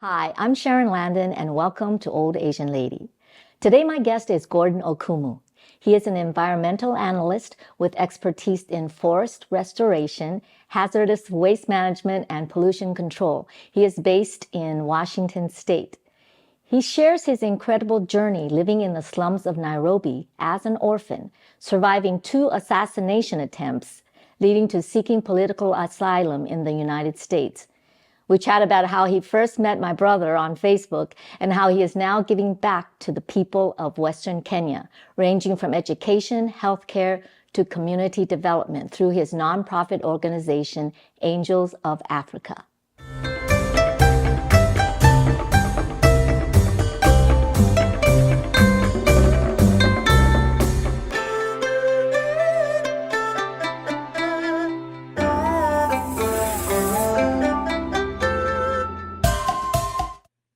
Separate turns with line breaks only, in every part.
Hi, I'm Sharon Landon, and welcome to Old Asian Lady. Today, my guest is Gordon Okumu. He is an environmental analyst with expertise in forest restoration, hazardous waste management, and pollution control. He is based in Washington State. He shares his incredible journey living in the slums of Nairobi as an orphan, surviving 2 assassination attempts, leading to seeking political asylum in the United States. We chat about how he first met my brother on Facebook and how he is now giving back to the people of Western Kenya, ranging from education, healthcare, to community development through his nonprofit organization, Angels of Africa.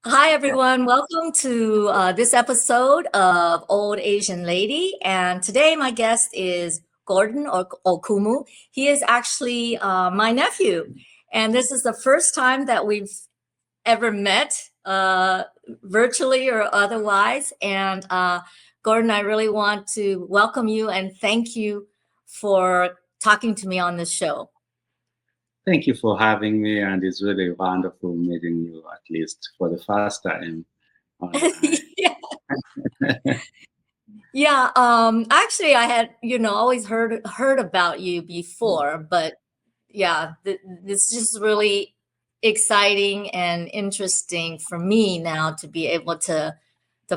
Hi, everyone. Welcome to this episode of Old Asian Lady. And today my guest is Gordon Okumu. He is actually my nephew. And this is the first time that we've ever met virtually or otherwise. And Gordon, I really want to welcome you and thank you for talking to me on this show.
Thank you for having me, and it's really wonderful meeting you, at least for the first time.
Yeah. Actually, I had, always heard about you before, but yeah, this is just really exciting and interesting for me now to be able to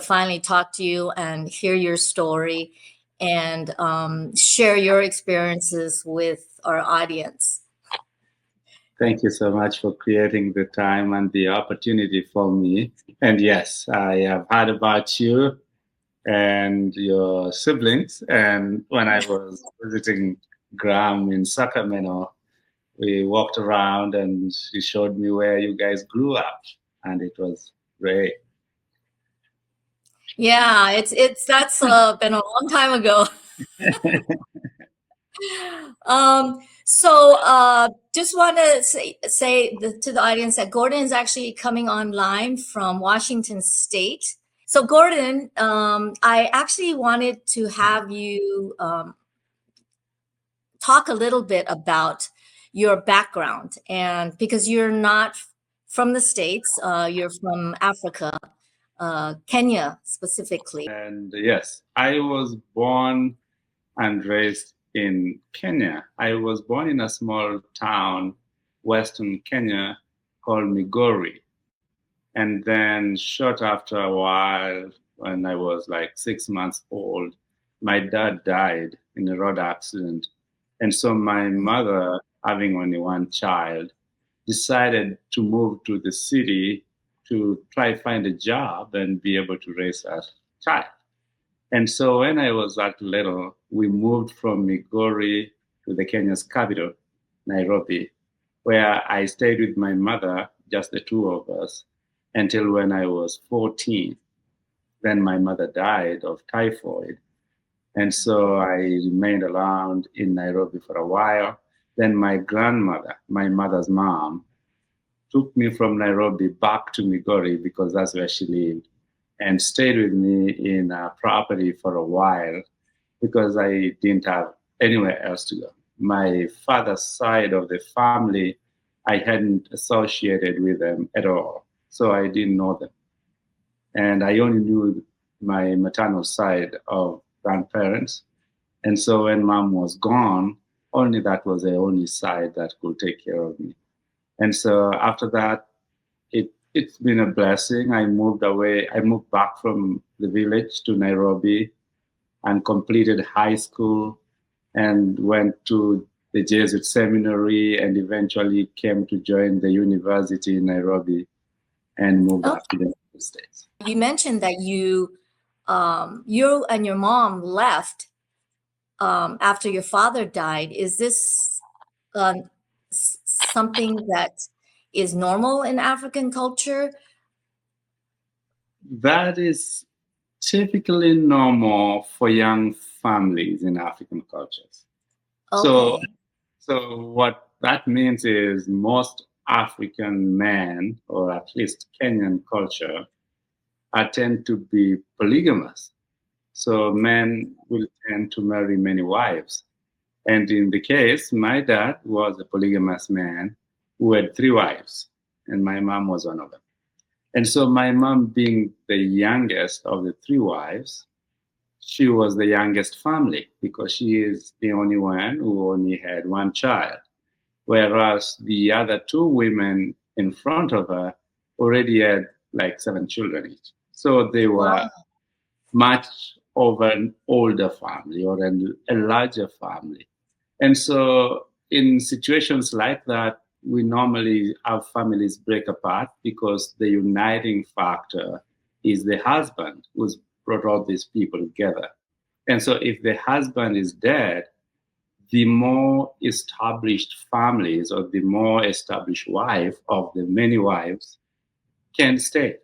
finally talk to you and hear your story and share your experiences with our audience.
Thank you so much for creating the time and the opportunity for me. And yes, I have heard about you and your siblings. And when I was visiting Graham in Sacramento, we walked around and she showed me where you guys grew up, and it was great.
Yeah, that's been a long time ago. So just want to say to the audience that Gordon is actually coming online from Washington State. So Gordon, I actually wanted to have you talk a little bit about your background, and because you're not from the States, you're from Africa, Kenya specifically.
And yes, I was born and raised in Kenya. I was born in a small town, Western Kenya, called Migori. And then short after a while, when I was like 6 months old, my dad died in a road accident. And so my mother, having only one child, decided to move to the city to try find a job and be able to raise a child. And so when I was that little, we moved from Migori to the Kenya's capital, Nairobi, where I stayed with my mother, just the two of us, until when I was 14. Then my mother died of typhoid. And so I remained around in Nairobi for a while. Then my grandmother, my mother's mom, took me from Nairobi back to Migori because that's where she lived, and stayed with me in a property for a while because I didn't have anywhere else to go. My father's side of the family, I hadn't associated with them at all, so I didn't know them. And I only knew my maternal side of grandparents. And so when mom was gone, only that was the only side that could take care of me. And so after that, it's been a blessing. I moved back from the village to Nairobi and completed high school and went to the Jesuit Seminary and eventually came to join the university in Nairobi and moved back to the United States.
You mentioned that you and your mom left after your father died. Is this something that is normal in African culture?
That is typically normal for young families in African cultures.
Okay.
So what that means is most African men, or at least Kenyan culture, tend to be polygamous. So men will tend to marry many wives. And in the case, my dad was a polygamous man who had 3 wives, and my mom was one of them. And so my mom, being the youngest of the 3 wives, she was the youngest family because she is the only one who only had one child, whereas the other 2 women in front of her already had like 7 children each. So they were
Wow.
much of an older family or a larger family. And so in situations like that, we normally have families break apart because the uniting factor is the husband who's brought all these people together. And so if the husband is dead, the more established families or the more established wife of the many wives can stay.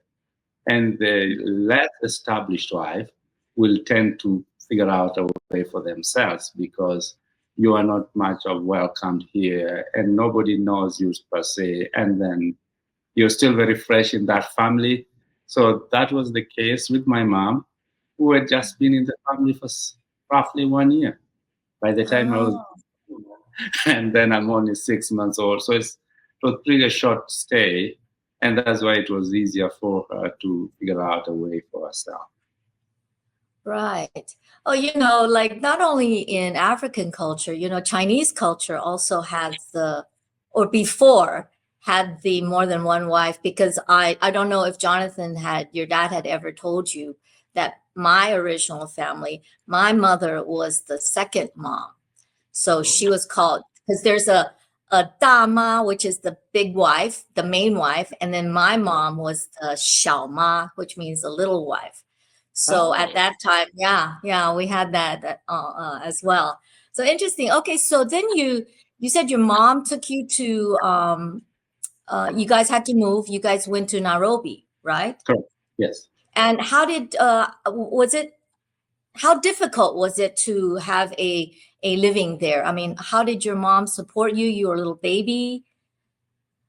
And the less established wife will tend to figure out a way for themselves because you are not much of welcomed here and nobody knows you per se. And then you're still very fresh in that family. So that was the case with my mom, who had just been in the family for roughly 1 year by the time I was,
Oh,
and then I'm only 6 months old. So it was pretty a short stay. And that's why it was easier for her to figure out a way for herself.
right. Oh, like not only in African culture, Chinese culture also has or before had the more than one wife, because I don't know if your dad had ever told you that my original family, my mother was the second mom. So she was called, because there's a dama, which is the big wife, the main wife, and then my mom was the xiao ma, which means the little wife. So at
Oh,
that time, yeah, we had that as well. So interesting. Okay, so then you said your mom took you to you guys had to move. You guys went to Nairobi, right?
correct. Yes.
And how difficult was it to have a living there? I mean, how did your mom support you? You were a little baby.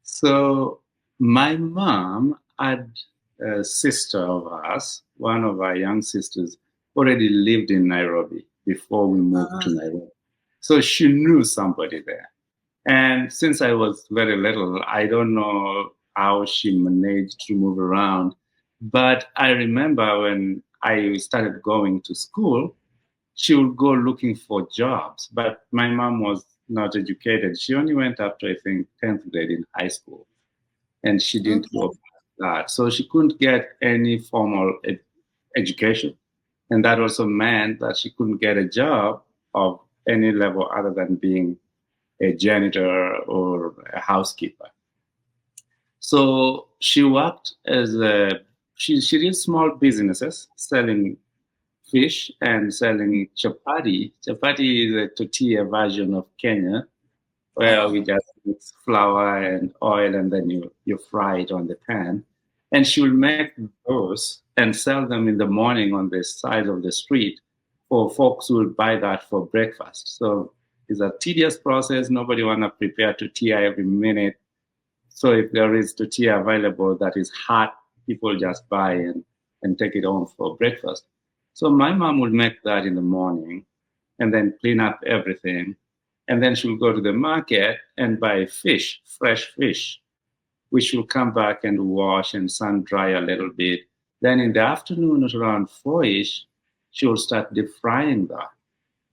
So my mom had a sister of ours, one of our young sisters, already lived in Nairobi before we moved to
Uh,
Nairobi. So she knew somebody there. And since I was very little, I don't know how she managed to move around. But I remember when I started going to school, she would go looking for jobs. But my mom was not educated. She only went up to, I think, 10th grade in high school. And she didn't go
okay.
past that. So she couldn't get any formal education. And that also meant that she couldn't get a job of any level other than being a janitor or a housekeeper. So she worked as she did small businesses selling fish and selling chapati. Chapati is a tortilla version of Kenya, where we
Oh,
just mix flour and oil and then you fry it on the pan. And she will make those and sell them in the morning on the side of the street for folks who will buy that for breakfast. So it's a tedious process. Nobody want to prepare tortilla every minute. So if there is tortilla available that is hot, people just buy and take it home for breakfast. So my mom would make that in the morning and then clean up everything. And then she'll go to the market and buy fish, fresh fish, which she'll come back and wash and sun dry a little bit. Then in the afternoon at around 4-ish, she'll start deep frying that.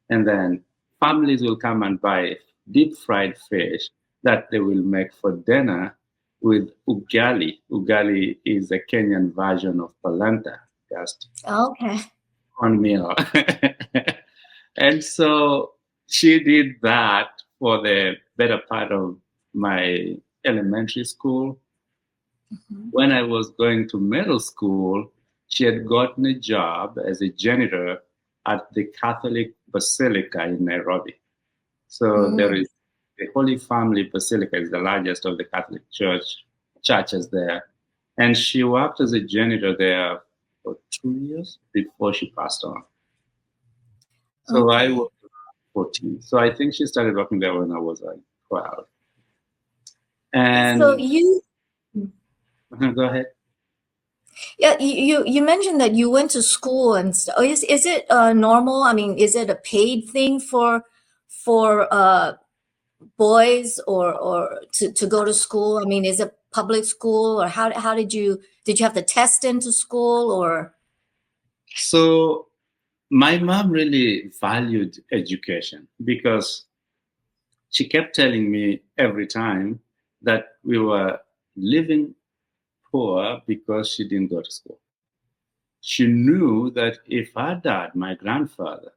And then families will come and buy deep fried fish that they will make for dinner with ugali. Ugali is a Kenyan version of polenta, just
okay.
cornmeal. And so she did that for the better part of my elementary school.
Mhm.
When I was going to middle school, she had gotten a job as a janitor at the Catholic Basilica in Nairobi. So there
Mm,
is the Holy Family Basilica is the largest of the Catholic churches there. And she worked as a janitor there for 2 years before she passed on. So I
okay.
was 14. So I think she started working there when I was like 12. And
So you,
go ahead.
yeah, you mentioned that you went to school and stuff. Is it normal? I mean, is it a paid thing for boys or to go to school? I mean, is it public school, or how did you have to test into school, or?
So my mom really valued education because she kept telling me every time that we were living poor because she didn't go to school. She knew that if her dad, my grandfather,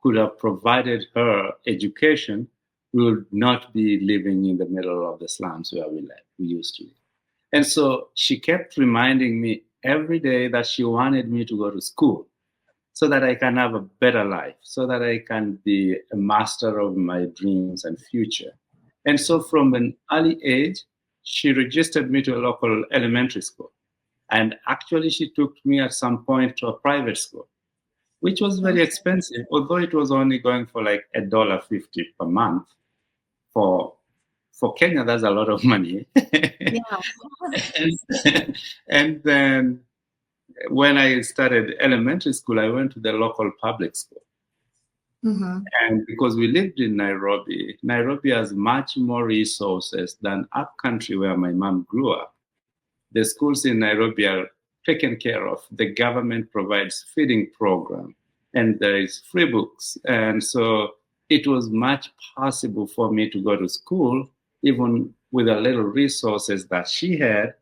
could have provided her education, we would not be living in the middle of the slums where we used to live. And so she kept reminding me every day that she wanted me to go to school so that I can have a better life, so that I can be a master of my dreams and future. And so from an early age, she registered me to a local elementary school. And actually, she took me at some point to a private school, which was very expensive, although it was only going for like $1.50 per month. For Kenya, that's a lot of money.
Yeah.
And then when I started elementary school, I went to the local public school.
Mm-hmm.
And because we lived in Nairobi, Nairobi has much more resources than upcountry where my mom grew up. The schools in Nairobi are taken care of. The government provides feeding program, and there is free books. And so it was much possible for me to go to school, even with the little resources that she had,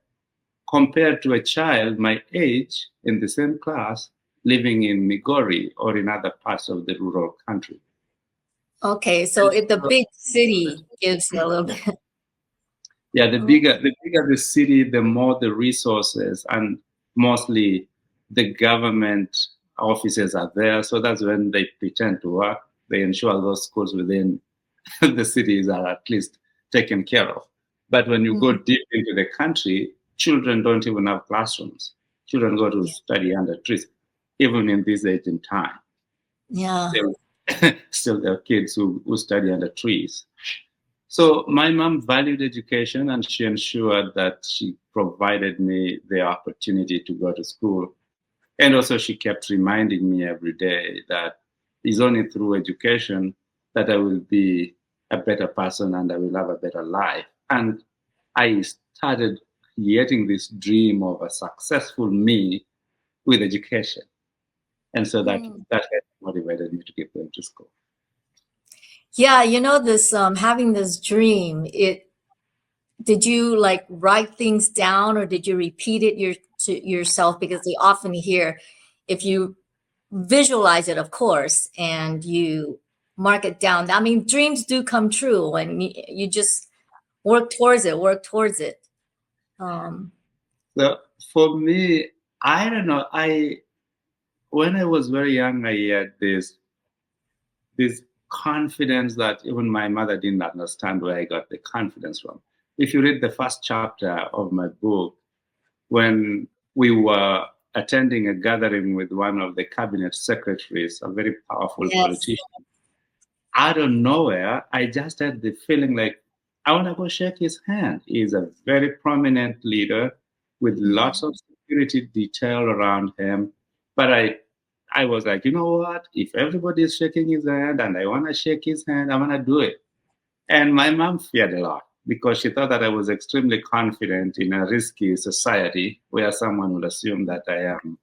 compared to a child my age in the same class living in Migori or in other parts of the rural country.
Okay, so the big city gives a little bit.
Yeah, the bigger the city, the more the resources, and mostly the government offices are there. So that's when they pretend to work. They ensure those schools within the cities are at least taken care of. But when you go deep into the country, children don't even have classrooms. Children go to study under trees, even in this age and time.
Yeah.
Still there are kids who study under trees. So my mom valued education, and she ensured that she provided me the opportunity to go to school. And also she kept reminding me every day that it's only through education that I will be a better person and I will have a better life. And I started creating this dream of a successful me with education. And so that had motivated me to keep going to school.
Yeah, this having this dream, did you like write things down, or did you repeat it to yourself? Because they often hear, if you visualize it, of course, and you mark it down. I mean, dreams do come true when you just work towards it.
So for me, I don't know. When I was very young, I had this confidence that even my mother didn't understand where I got the confidence from. If you read the first chapter of my book, when we were attending a gathering with one of the cabinet secretaries, a very powerful politician, out of nowhere, I just had the feeling like I want to go shake his hand. He's a very prominent leader with lots of security detail around him. But I was like, you know what? If everybody is shaking his hand and I want to shake his hand, I'm going to do it. And my mom feared a lot because she thought that I was extremely confident in a risky society where someone would assume that I am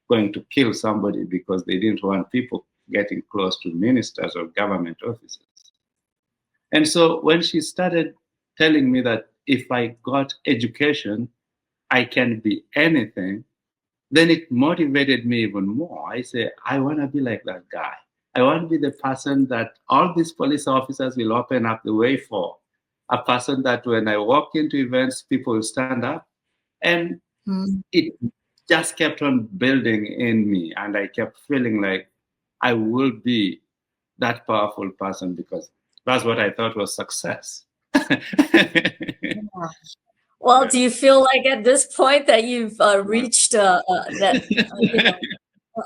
going to kill somebody because they didn't want people getting close to ministers or government officers. And so when she started telling me that if I got education, I can be anything, then it motivated me even more. I say, I want to be like that guy. I want to be the person that all these police officers will open up the way for. A person that when I walk into events, people will stand up. And it just kept on building in me. And I kept feeling like I will be that powerful person because that's what I thought was success.
Well, do you feel like at this point that you've reached a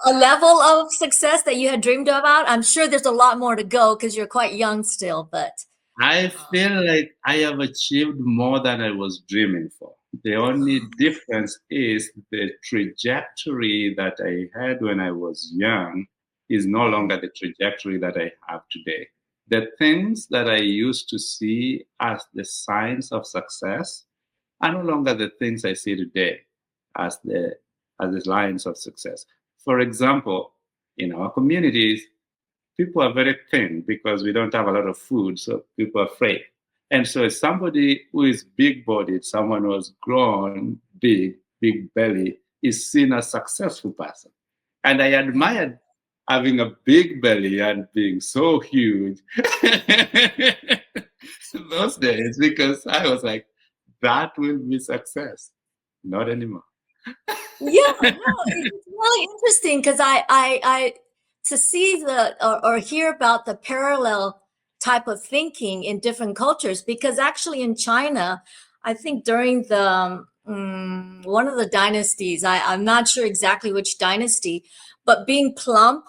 level of success that you had dreamed about? I'm sure there's a lot more to go because you're quite young still, but
I feel like I have achieved more than I was dreaming for. The only difference is the trajectory that I had when I was young is no longer the trajectory that I have today. The things that I used to see as the signs of success are no longer the things I see today as the lines of success. For example, in our communities, people are very thin because we don't have a lot of food, so people are afraid. And so somebody who is big-bodied, someone who has grown big belly, is seen as a successful person. And I admired having a big belly and being so huge those days because I was like, that will be success. Not anymore.
Yeah, no, it's really interesting because I to see or hear about the parallel type of thinking in different cultures, because actually in China, I think during the one of the dynasties, I'm not sure exactly which dynasty, but being plump,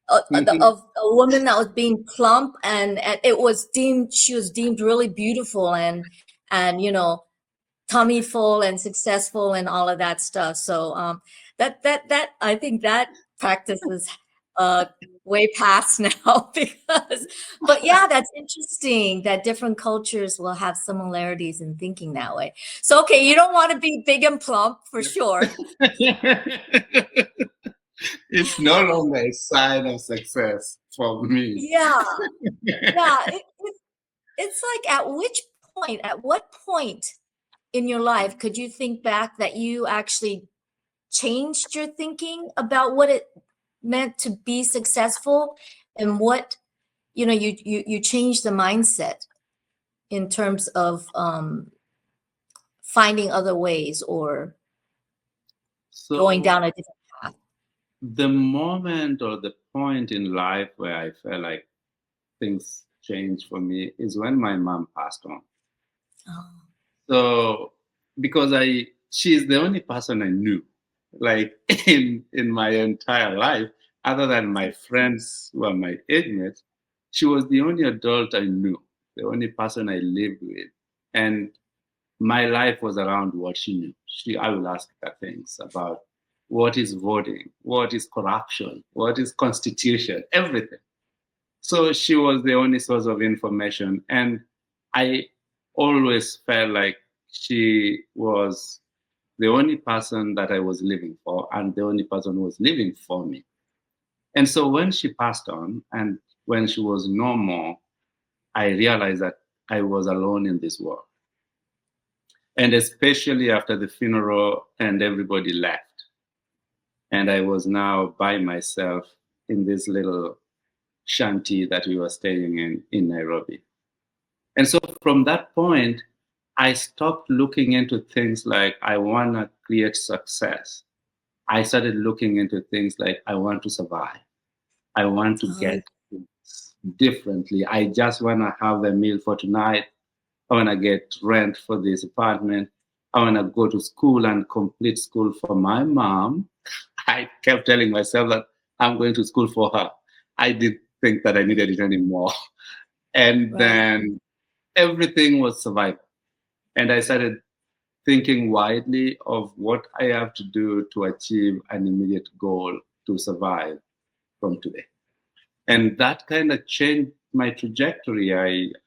of a woman that was being plump, and it was deemed, she was deemed really beautiful and you know, tummy full and successful and all of that stuff. So that I think that practice is way past now because, but yeah, that's interesting that different cultures will have similarities in thinking that way. So okay, you don't want to be big and plump for sure.
It's no longer a sign of success for me.
Yeah, yeah. It's like at what point in your life could you think back that you actually changed your thinking about what it meant to be successful, and what, you know, you changed the mindset in terms of finding other ways or going
So
down a different path?
the moment or the point in life where I felt like things changed for me is when my mom passed on.
Oh,
So because she's the only person I knew, like in my entire life, other than my friends who are my age mates, she was the only adult I knew, the only person I lived with. And my life was around what she knew. I will ask her things about what is voting, what is corruption, what is constitution, everything. So she was the only source of information. And I always felt like she was the only person that I was living for and the only person who was living for me. And so when she passed on and when she was no more, I realized that I was alone in this world. And especially after the funeral and everybody left. And I was now by myself in this little shanty that we were staying in Nairobi. And so from that point, I stopped looking into things like I want to create success. I started looking into things like I want to survive. I want to get things differently. I just want to have a meal for tonight. I want to get rent for this apartment. I want to go to school and complete school for my mom. I kept telling myself that I'm going to school for her. I didn't think that I needed it anymore. And
right.
then everything was survival. And I started thinking widely of what I have to do to achieve an immediate goal to survive from today. And that kind of changed my trajectory.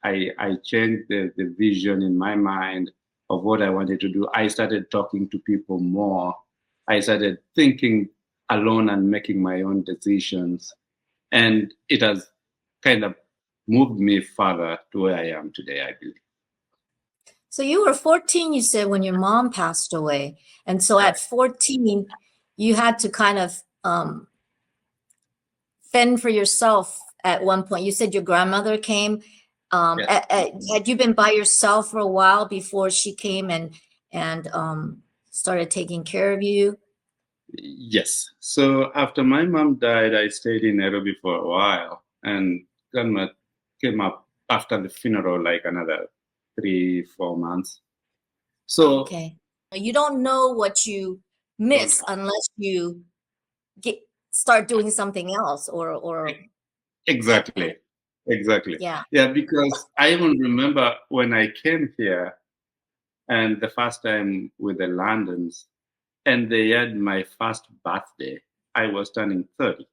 I changed the vision in my mind of what I wanted to do. I started talking to people more. I started thinking alone and making my own decisions. And it has kind of moved me further to where I am today, I believe.
So you were 14, you said, when your mom passed away. And so at 14, you had to kind of fend for yourself at one point. You said your grandmother came. Had you been by yourself for a while before she came and started taking care of you?
Yes. So after my mom died, I stayed in Nairobi for a while, and grandma came up after the funeral, like another 3-4 months. So
okay, you don't know what you miss unless you start doing something else or
exactly. exactly.
Yeah.
Yeah, because I even remember when I came here and the first time with the Landons, and they had my first birthday. I was turning 30.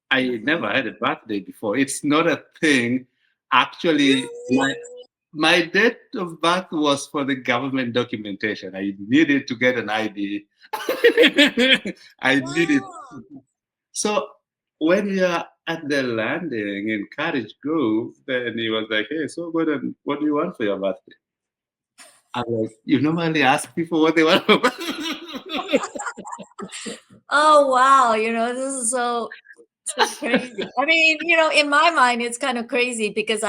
I never had a birthday before. It's not a thing. Actually, my date of birth was for the government documentation. I needed to get an ID. I needed.
Wow.
So when we are at the landing in Cottage Grove, then he was like, "Hey, so what do you want for your birthday?" I'm like, "You normally ask people what they want for birthday."
Oh wow, this is so crazy. I mean, in my mind, it's kind of crazy because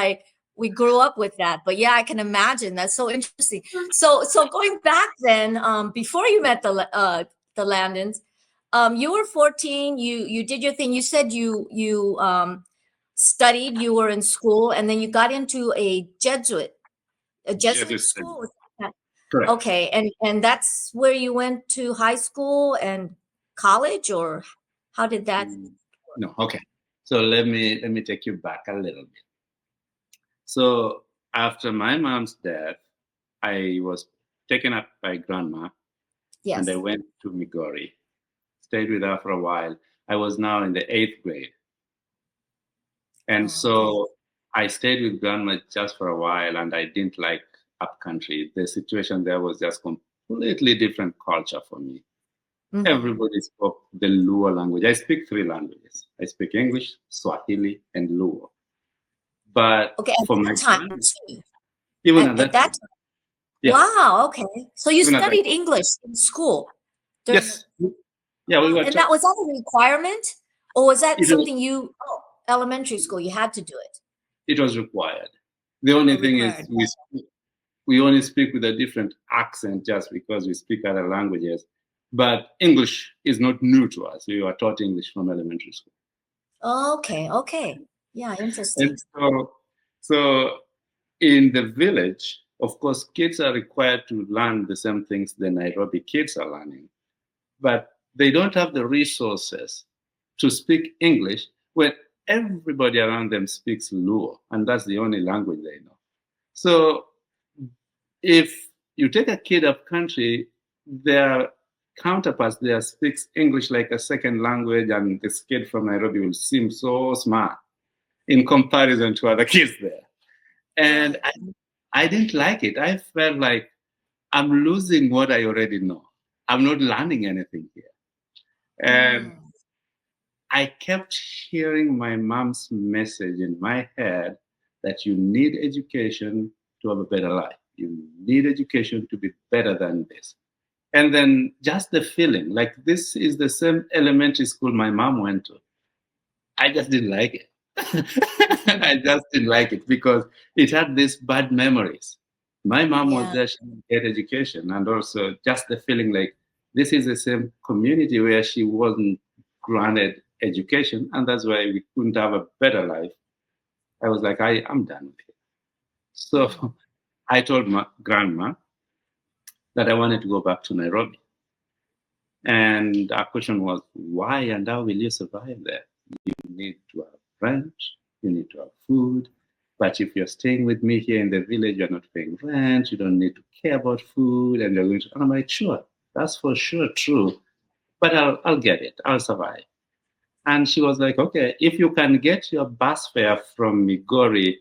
we grew up with that. But yeah, I can imagine. That's so interesting. So going back then, before you met the Landons, you were 14. You did your thing. You said you studied. You were in school, and then you got into a Jesuit
Jesuit
school.
Seminary. Correct.
Okay, and that's where you went to high school and college, or how did that?
No, okay. So let me take you back a little bit. So after my mom's death, I was taken up by grandma and I
Yes.
went to Migori, stayed with her for a while. I was now in the 8th grade. And
Oh, okay.
so I stayed with grandma just for a while and I didn't like upcountry. The situation there was just completely different culture for me.
Mhm.
Everybody spoke the Luo language. I speak 3 languages. I speak English, Swahili, and Luo. But
Okay, at
for my
that time
grand,
too.
even
At,
at
at
that
that
time,
time.
yeah,
Wow, okay. So you
even at that
studied
time,
English in school during
yes, yeah, we were
and
taught.
that was that a requirement? Or was that
It was,
something elementary school, you had to do it?
it was required. The only
Or
thing is
required?
we only speak with a different accent just because we speak other languages. But English is not new to us. We were taught English from elementary school.
Okay, okay. Yeah, interesting.
And so in the village, of course, kids are required to learn the same things the Nairobi kids are learning, but they don't have the resources to speak English when everybody around them speaks Luo, and that's the only language they know. So if you take a kid up country, their counterparts there speaks English like a second language, and this kid from Nairobi will seem so smart in comparison to other kids there. And
Right.
I didn't like it. I felt like I'm losing what I already know. I'm not learning anything here. And
Mm.
I kept hearing my mom's message in my head that you need education to have a better life. You need education to be better than this. And then just the feeling like this is the same elementary school my mom went to. I just didn't like it. I just didn't like it because it had these bad memories. My mom was
Yeah.
there, she didn't get education, and also just the feeling like this is the same community where she wasn't granted education, and that's why we couldn't have a better life. I was like, I'm done with it. So I told my grandma that I wanted to go back to Nairobi. And our question was, why and how will you survive there? You need to have rent, you need to have food. But if you're staying with me here in the village, you're not paying rent, you don't need to care about food, and you're going to. And I'm like, sure, that's for sure true. But I'll get it, I'll survive. And she was like, okay, if you can get your bus fare from Migori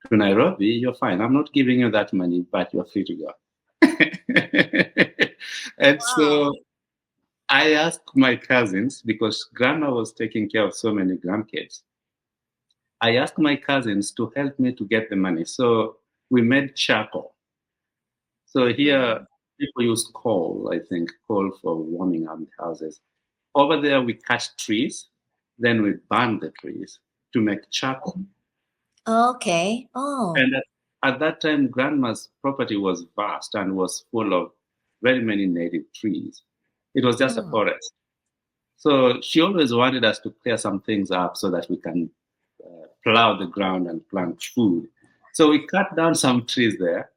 to Nairobi, you're fine. I'm not giving you that money, but you're free to go. And
Wow.
so I asked my cousins because grandma was taking care of so many grandkids. I asked my cousins to help me to get the money. So we made charcoal. So here
Mhm.
people use coal, I think, coal for warming up the houses. Over there we cut trees, then we burn the trees to make charcoal.
Okay. Oh.
And at that time, grandma's property was vast and was full of very many native trees. It was just a
Mm.
forest. So she always wanted us to clear some things up so that we can plow the ground and plant food. So we cut down some trees there,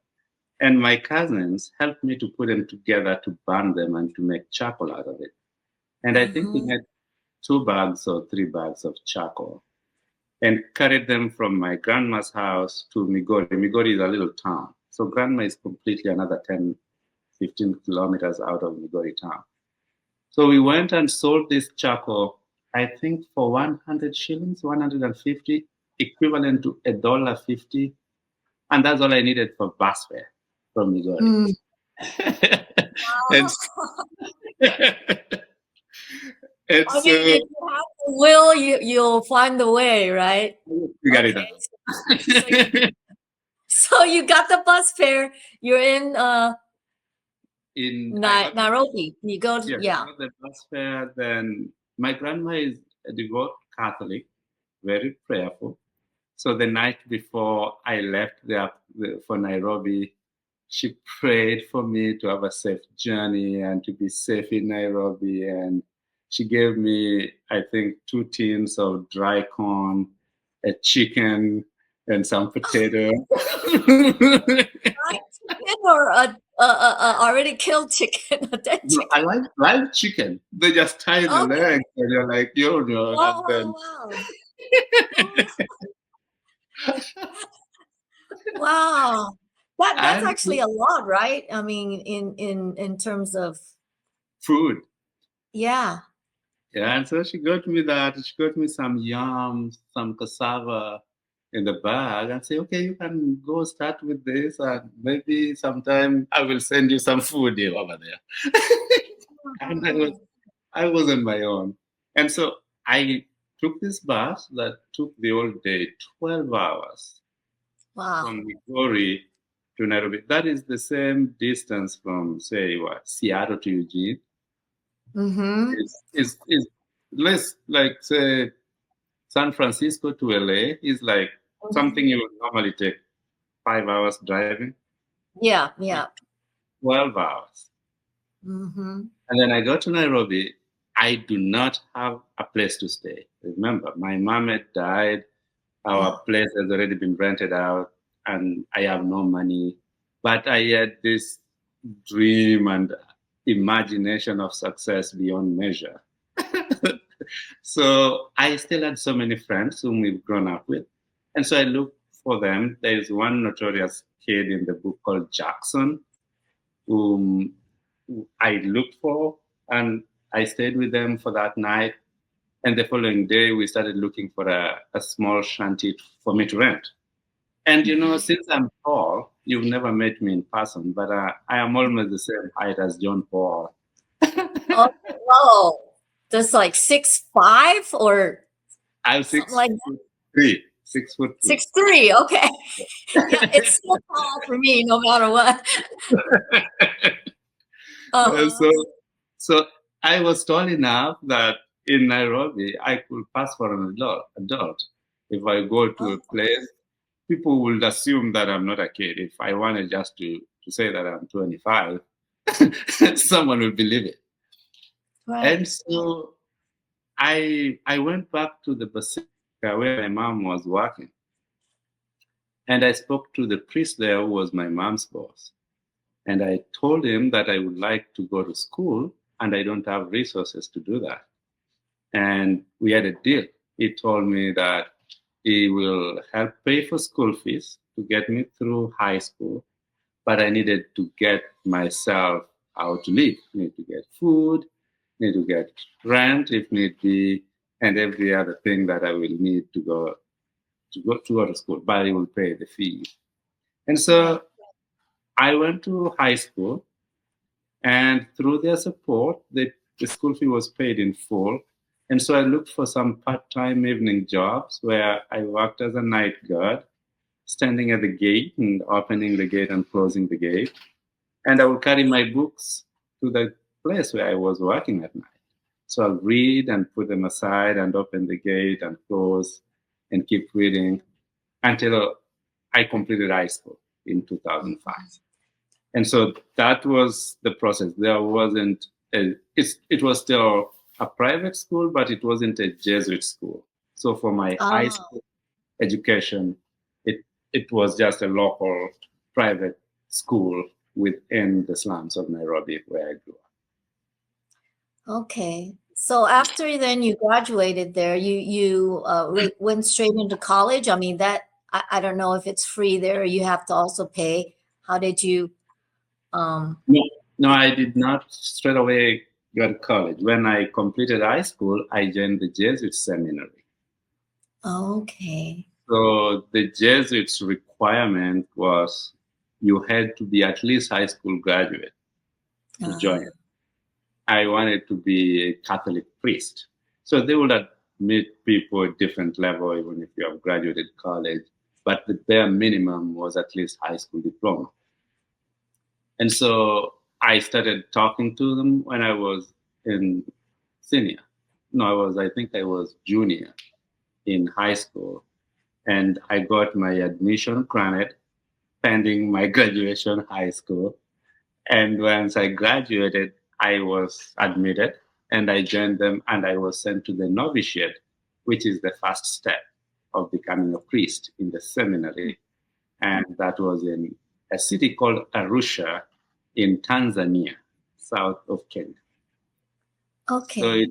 and my cousins helped me to put them together to burn them and to make charcoal out of it. And I think we
Mhm.
made 2 bags or 3 bags of charcoal. and carried them from my grandma's house to Migori. Migori is a little town. So grandma is completely another 10, 15 kilometers out of Migori town. So we went and sold this charcoal, I think for 100 shillings, 150, equivalent to $1.50. And that's all I needed for bus fare from Migori. and, and
I
so
mean, if you have the will, you'll find the way, right?
you got
Okay.
it.
So you got the bus fare. You're in
In
Nairobi. You go to,
I got the bus fare. Then my grandma is a devout Catholic, very prayerful. So the night before I left there for Nairobi, she prayed for me to have a safe journey and to be safe in Nairobi. And she gave me, I think, 2 tins of dry corn, a chicken, and some potato.
fried chicken or a already killed chicken? A dead chicken?
I like live chicken. They just tie the legs and you're like, yo, no.
Wow,
And then...
wow. That's actually a lot, right? I mean, in terms of
food.
Yeah.
Yeah, and so she got me that. She got me some yams, some cassava in the bag, and say, okay, you can go start with this, and maybe sometime I will send you some food over there. And I was on my own. And so I took this bus that took the whole day, 12 hours.
Wow.
From Migori to Nairobi. That is the same distance from, say, Seattle to Eugene.
Mm-hmm.
It's less like, say, San Francisco to LA is like something you would normally take 5 hours driving.
Yeah.
12 hours.
Mm-hmm.
And then I go to Nairobi. I do not have a place to stay. Remember, my mom had died. Our place has already been rented out, and I have no money. But I had this dream and imagination of success beyond measure. So I still had so many friends whom we've grown up with. And so I looked for them. There's one notorious kid in the book called Jackson, whom I looked for, and I stayed with them for that night. And the following day, we started looking for a small shanty for me to rent. And, since I'm tall, you've never met me in person, but I am almost the same height as John Paul.
Oh, whoa. That's like 6'5" or
I'm 6'3". 6 foot
6'3". Okay. Yeah, it's still tall for me, no matter what.
So I was tall enough that in Nairobi, I could pass for an adult. If I go to a place, people would assume that I'm not a kid. If I wanted just to say that I'm 25, someone would believe it. Right. And so I went back to the Basilica where my mom was working. And I spoke to the priest there who was my mom's boss. And I told him that I would like to go to school and I don't have resources to do that. And we had a deal. He told me that he will help pay for school fees to get me through high school, but I needed to get myself out to live. I need to get food, need to get rent if need be, and every other thing that I will need to go to school, but he will pay the fees. And so I went to high school, and through their support, the school fee was paid in full. And so I looked for some part-time evening jobs where I worked as a night guard, standing at the gate and opening the gate and closing the gate. And I would carry my books to the place where I was working at night. So I'll read and put them aside and open the gate and close and keep reading until I completed high school in 2005. And so that was the process. There wasn't, it was still a private school, but it wasn't a Jesuit school. So for my high school education, it was just a local private school within the slums of Nairobi where I grew up.
Okay. So after then you graduated there, you went straight into college. I mean that I don't know if it's free there or you have to also pay. How did you?
No, no, I did not straight away go to college. When I completed high school, I joined the Jesuit Seminary.
Okay.
So the Jesuits' requirement was you had to be at least high school graduate to join. I wanted to be a Catholic priest. So they would admit people at different level, even if you have graduated college, but the bare minimum was at least high school diploma. And so I started talking to them when I was in senior. No, I think I was junior in high school. And I got my admission granted pending my graduation high school. And once I graduated, I was admitted and I joined them and I was sent to the novitiate, which is the first step of becoming a priest in the seminary. And that was in a city called Arusha in Tanzania, south of Kenya.
Okay.
So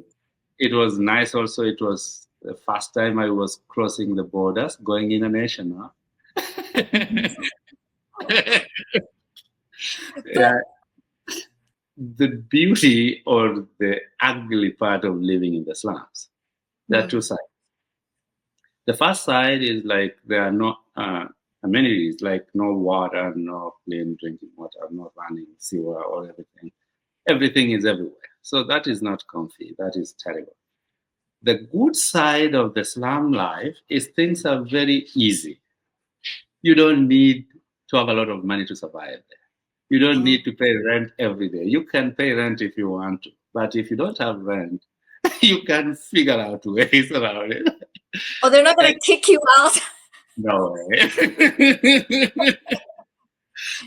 it was nice also. It was the first time I was crossing the borders, going international. Yeah. The beauty or the ugly part of living in the slums. There are two sides. The first side is like there are no amenities, like no water, no clean drinking water, no running sewer or everything. Everything is everywhere. So that is not comfy. That is terrible. The good side of the slum life is things are very easy. You don't need to have a lot of money to survive there. You don't need to pay rent every day. You can pay rent if you want to, but if you don't have rent, you can figure out ways around it.
Oh, they're not going to kick you out.
No way.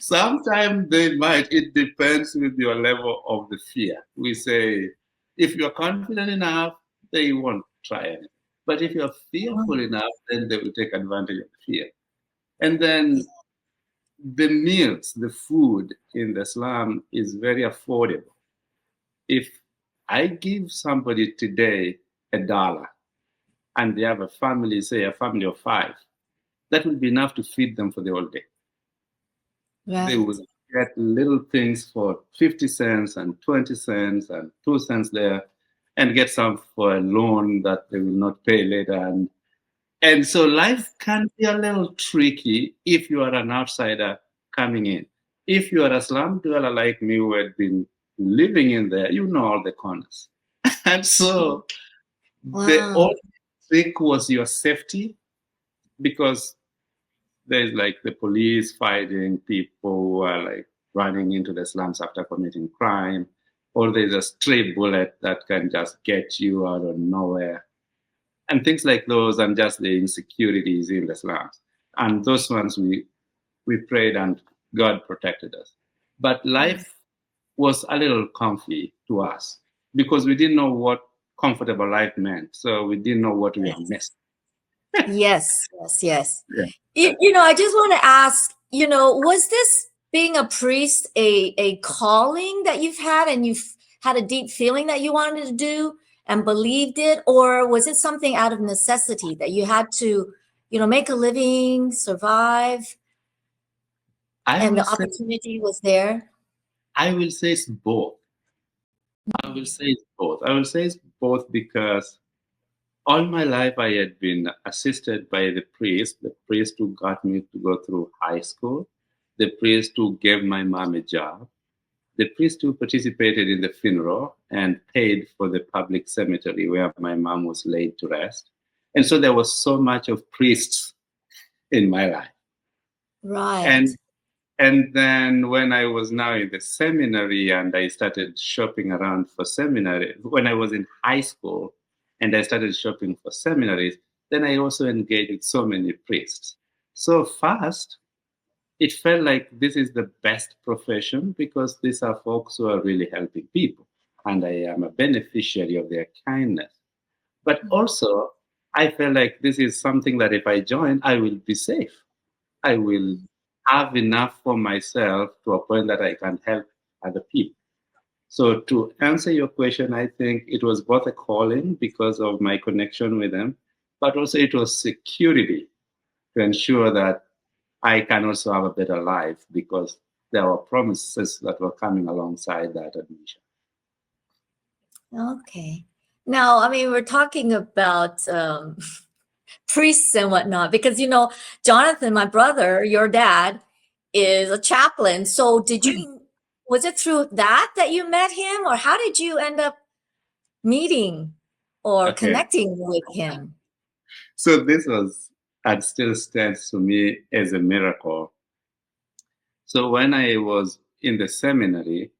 Sometimes they might. It depends with your level of the fear. We say, if you're confident enough, they won't try anything. But if you're fearful enough, then they will take advantage of the fear. And then the meals, the food in the slum is very affordable. If I give somebody today $1 and they have a family, say a family of 5, that will be enough to feed them for the whole day.
Right.
They will get little things for 50 cents and 20 cents and 2 cents there and get some for a loan that they will not pay later. And so life can be a little tricky if you are an outsider coming in. If you are a slum dweller like me who had been living in there, you know all the corners. And so the only trick was your safety, because there's like the police fighting people who are like running into the slums after committing crime, or there's a stray bullet that can just get you out of nowhere. And things like those, and just the insecurities in the slums. And those ones we prayed and God protected us. But life was a little comfy to us because we didn't know what comfortable life meant. So we didn't know what we were missing.
Yes.
Yeah.
I just want to ask, was this being a priest a calling that you've had and you've had a deep feeling that you wanted to do and believed it, or was it something out of necessity that you had to, make a living, survive, and the opportunity was there?
I will say it's both. I will say it's both because all my life I had been assisted by the priest who got me to go through high school, the priest who gave my mom a job, the priest who participated in the funeral and paid for the public cemetery where my mom was laid to rest. And so there was so much of priests in my life.
Right.
And then when I was now in the seminary and I started shopping around for seminary, when I was in high school and I started shopping for seminaries, then I also engaged with so many priests. So first, it felt like this is the best profession because these are folks who are really helping people and I am a beneficiary of their kindness. But also, I felt like this is something that if I join, I will be safe. I will have enough for myself to a point that I can help other people. So to answer your question, I think it was both a calling because of my connection with them, but also it was security to ensure that I can also have a better life because there were promises that were coming alongside that admission.
Okay. Now, I mean, we're talking about priests and whatnot, because, you know, Jonathan, my brother, your dad, is a chaplain. So was it through that you met him, or how did you end up meeting or
Okay.
connecting with him?
So this was, and still stands to me as a miracle. So when I was in the seminary,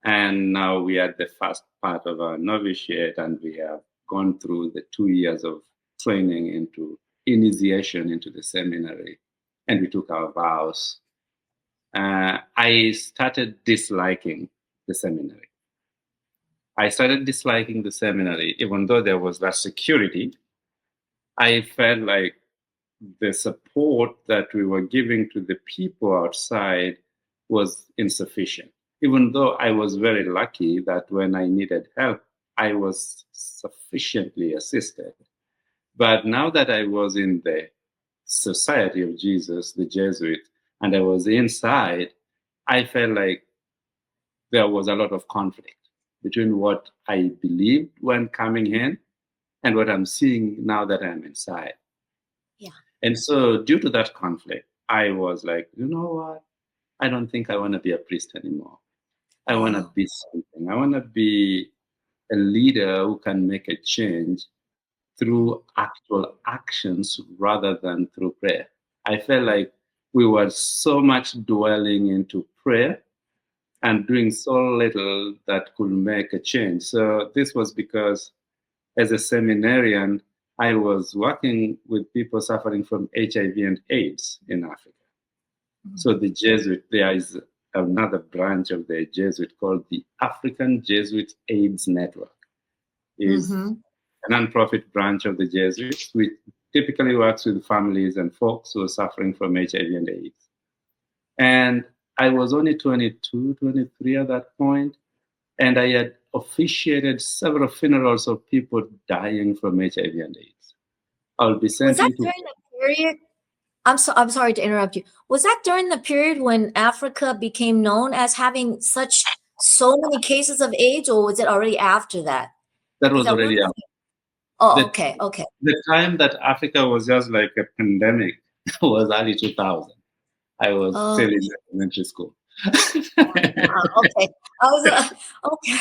and now we are at the first part of our novitiate, and we have gone through the 2 years of training into initiation into the seminary, and we took our vows. I started disliking the seminary. I started disliking the seminary, even though there was that security. I felt like the support that we were giving to the people outside was insufficient. Even though I was very lucky that when I needed help, I was sufficiently assisted. But now that I was in the Society of Jesus, the Jesuit, and I was inside, I felt like there was a lot of conflict between what I believed when coming in and what I'm seeing now that I'm inside.
Yeah.
And so, due to that conflict, I was like, you know what? I don't think I want to be a priest anymore. I want to be something. I want to be a leader who can make a change through actual actions rather than through prayer. I felt like we were so much dwelling into prayer and doing so little that could make a change. So this was because as a seminarian, I was working with people suffering from HIV and AIDS in Africa. So the Jesuit, there is another branch of the Jesuit called the African Jesuit AIDS Network. Is a nonprofit branch of the Jesuits, which typically works with families and folks who are suffering from HIV and AIDS. And I was only 22, 23 at that point, and I had officiated several funerals of people dying from HIV and AIDS. I'll be sent
Was that
into
during the period? I'm sorry to interrupt you. Was that during the period when Africa became known as having so many cases of AIDS, or was it already after that?
that was already out.
Oh, okay.
The time that Africa was just like a pandemic was early 2000. I was still in elementary school.
Okay. Okay.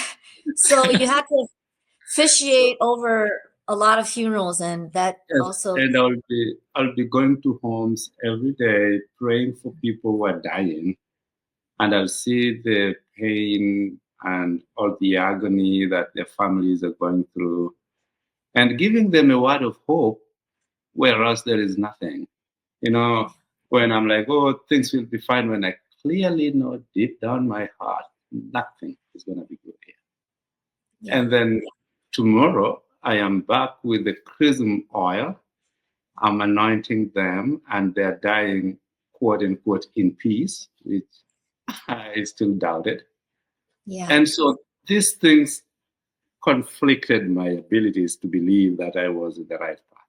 So you had to officiate over a lot of funerals, and that also.
And I'll be going to homes every day, praying for people who are dying, and I'll see the pain and all the agony that their families are going through, and giving them a word of hope, whereas there is nothing. You know, when I'm like, oh, things will be fine, when I clearly know deep down my heart, nothing is going to be good here. Yeah. And then tomorrow, I am back with the chrism oil. I'm anointing them, and they're dying, quote unquote, in peace, which I still doubted.
Yeah.
And so these things conflicted my abilities to believe that I was in the right path.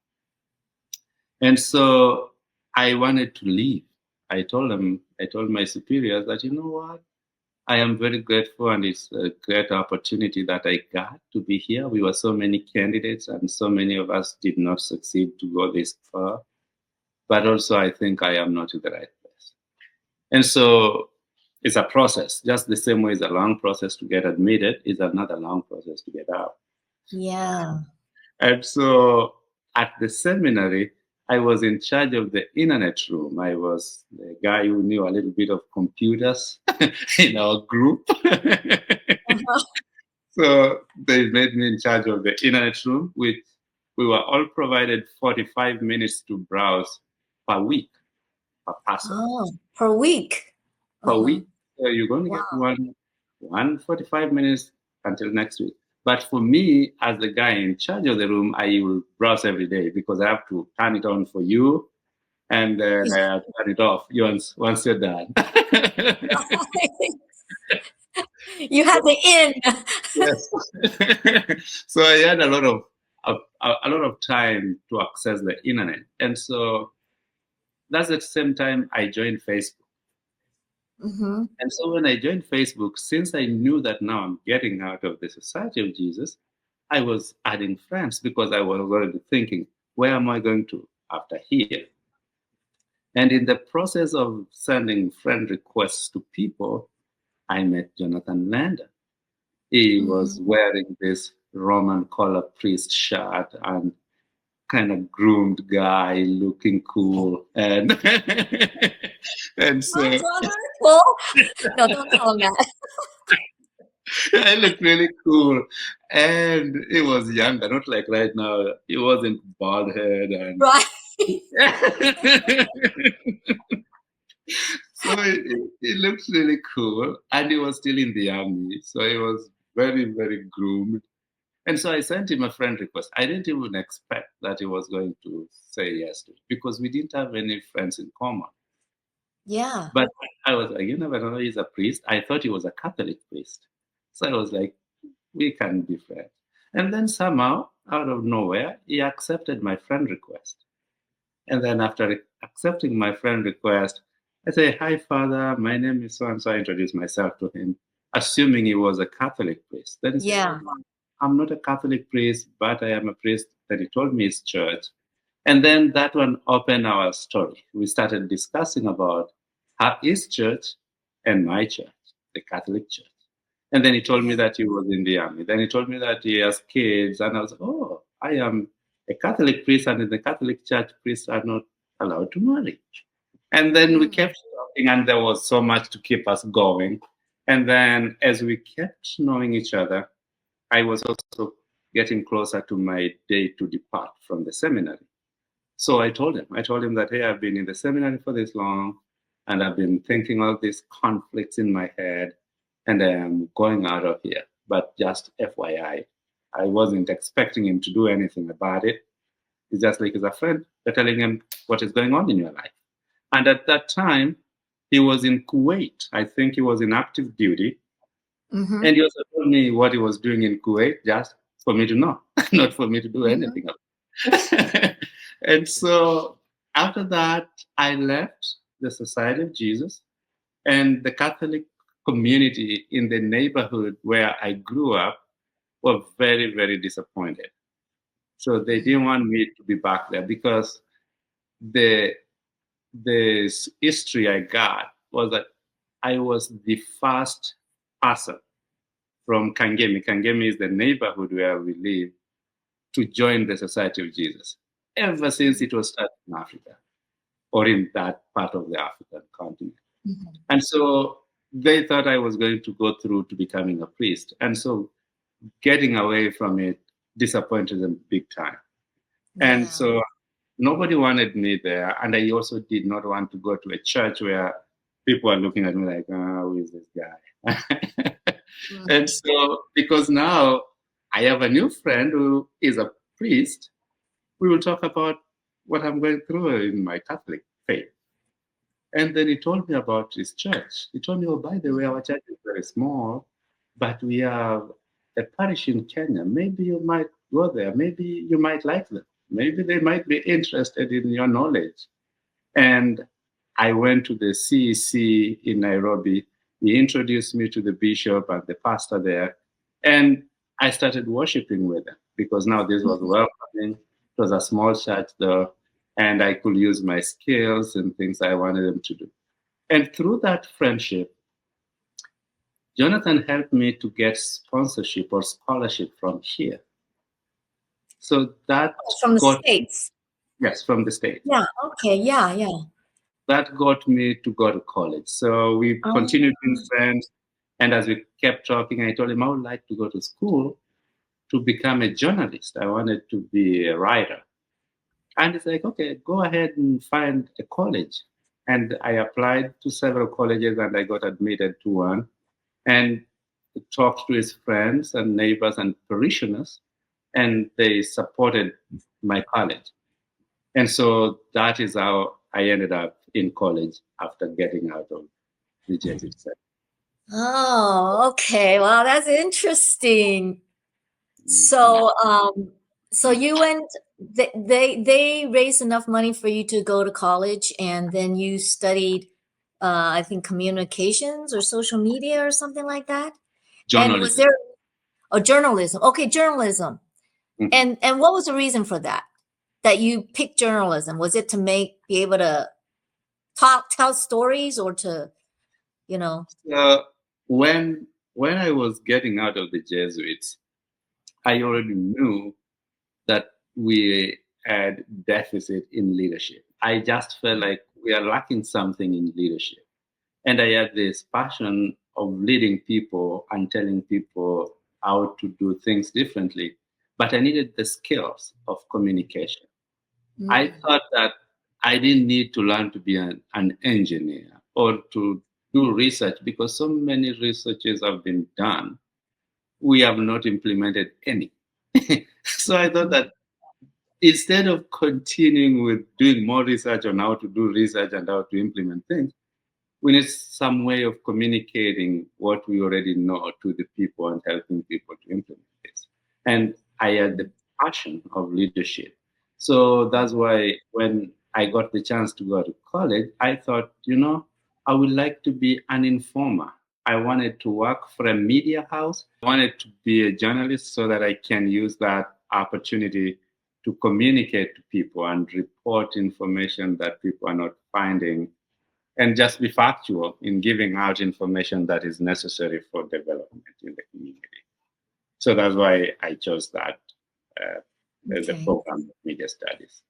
And so I wanted to leave. I told my superiors that, you know what? I am very grateful, and it's a great opportunity that I got to be here. We were so many candidates, and so many of us did not succeed to go this far. But also, I think I am not in the right place. And so it's a process. Just the same way it's a long process to get admitted, is another long process to get out.
Yeah.
And so at the seminary, I was in charge of the internet room. I was the guy who knew a little bit of computers in our group. So they made me in charge of the internet room, which we were all provided 45 minutes to browse per week, per person.
Oh, per week?
Per week. So you're going to get one 45 minutes until next week. But for me, as the guy in charge of the room, I will browse every day because I have to turn it on for you, and then I have to turn it off once you're done.
You had the in.
Yes. So I had a lot of time to access the internet, and so that's the same time I joined Facebook.
Mm-hmm.
And so when I joined Facebook, since I knew that now I'm getting out of the Society of Jesus, I was adding friends because I was already thinking, where am I going to after here? And in the process of sending friend requests to people, I met Jonathan Landon. He was wearing this Roman collar priest shirt and kind of groomed guy, looking cool, and and so
Hi, brother. Well, no, don't tell him that.
I looked really cool. And he was younger, not like right now. He wasn't bald head and
Right.
so he looked really cool. And he was still in the army. So he was very, very groomed. And so I sent him a friend request. I didn't even expect that he was going to say yes to it because we didn't have any friends in common.
Yeah.
But I was like, you never know, he's a priest. I thought he was a Catholic priest. So I was like, we can be friends. And then somehow, out of nowhere, he accepted my friend request. And then after accepting my friend request, I say, hi, Father, my name is so and so. I introduced myself to him, assuming he was a Catholic priest. Then he said,
Yeah.
"Oh, I'm not a Catholic priest, but I am a priest." That he told me his church. And then that one opened our story. We started discussing about his church and my church, the Catholic Church. And then he told me that he was in the army. Then he told me that he has kids. And I was, oh, I am a Catholic priest, and in the Catholic Church, priests are not allowed to marry. And then we kept talking, and there was so much to keep us going. And then as we kept knowing each other, I was also getting closer to my day to depart from the seminary. So I told him that, hey, I've been in the seminary for this long, and I've been thinking all these conflicts in my head, and I am going out of here. But just FYI, I wasn't expecting him to do anything about it. It's just like he's a friend. They're telling him what is going on in your life. And at that time, he was in Kuwait. I think he was in active duty.
Mm-hmm.
And he also told me what he was doing in Kuwait just for me to know, not for me to do anything else. And so after that, I left the Society of Jesus, and the Catholic community in the neighborhood where I grew up were very, very disappointed. So they didn't want me to be back there because the history I got was that I was the first person from Kangemi. Kangemi is the neighborhood where we live, to join the Society of Jesus, ever since it was started in Africa or in that part of the African continent.
Mm-hmm.
And so they thought I was going to go through to becoming a priest. And so getting away from it disappointed them big time. And
Yeah.
so nobody wanted me there. And I also did not want to go to a church where people are looking at me like, oh, who is this guy? And so, because now I have a new friend who is a priest, we will talk about what I'm going through in my Catholic faith. And then he told me about his church. He told me, oh, by the way, our church is very small, but we have a parish in Kenya. Maybe you might go there. Maybe you might like them. Maybe they might be interested in your knowledge. And I went to the CEC in Nairobi. He introduced me to the bishop and the pastor there. And I started worshiping with them because now this was welcoming. It was a small church though, and I could use my skills and things I wanted them to do. And through that friendship, Jonathan helped me to get sponsorship or scholarship from here. So that
From the States.
Yes, from the States.
Yeah. Okay. Yeah. Yeah.
That got me to go to college. So we continued being friends. And as we kept talking, I told him I would like to go to school to become a journalist. I wanted to be a writer. And he's like, okay, go ahead and find a college. And I applied to several colleges and I got admitted to one. And talked to his friends and neighbors and parishioners, and they supported my college. And so that is how I ended up in college after getting out of the Jesuit Seminary.
Oh, okay. Well, that's interesting. So, so you went, they raised enough money for you to go to college, and then you studied, I think communications or social media or something like that. And was
Journalism.
there, oh, journalism? Okay, journalism.
Mhm.
And what was the reason for that? That you picked journalism? Was it to be able to tell stories, or to, you know?
Uh, when I was getting out of the Jesuits, I already knew that we had deficit in leadership. I just felt like we are lacking something in leadership. And I had this passion of leading people and telling people how to do things differently. But I needed the skills of communication. I
Mm.
thought that I didn't need to learn to be an engineer or to do research because so many researches have been done. We have not implemented any. So I thought that instead of continuing with doing more research on how to do research and how to implement things, we need some way of communicating what we already know to the people and helping people to implement this. And I had the passion of leadership. So that's why when I got the chance to go to college, I thought, I would like to be an informer. I wanted to work for a media house. I wanted to be a journalist so that I can use that opportunity to communicate to people and report information that people are not finding and just be factual in giving out information that is necessary for development in the community. So that's why I chose that as a
Okay.
program of media studies.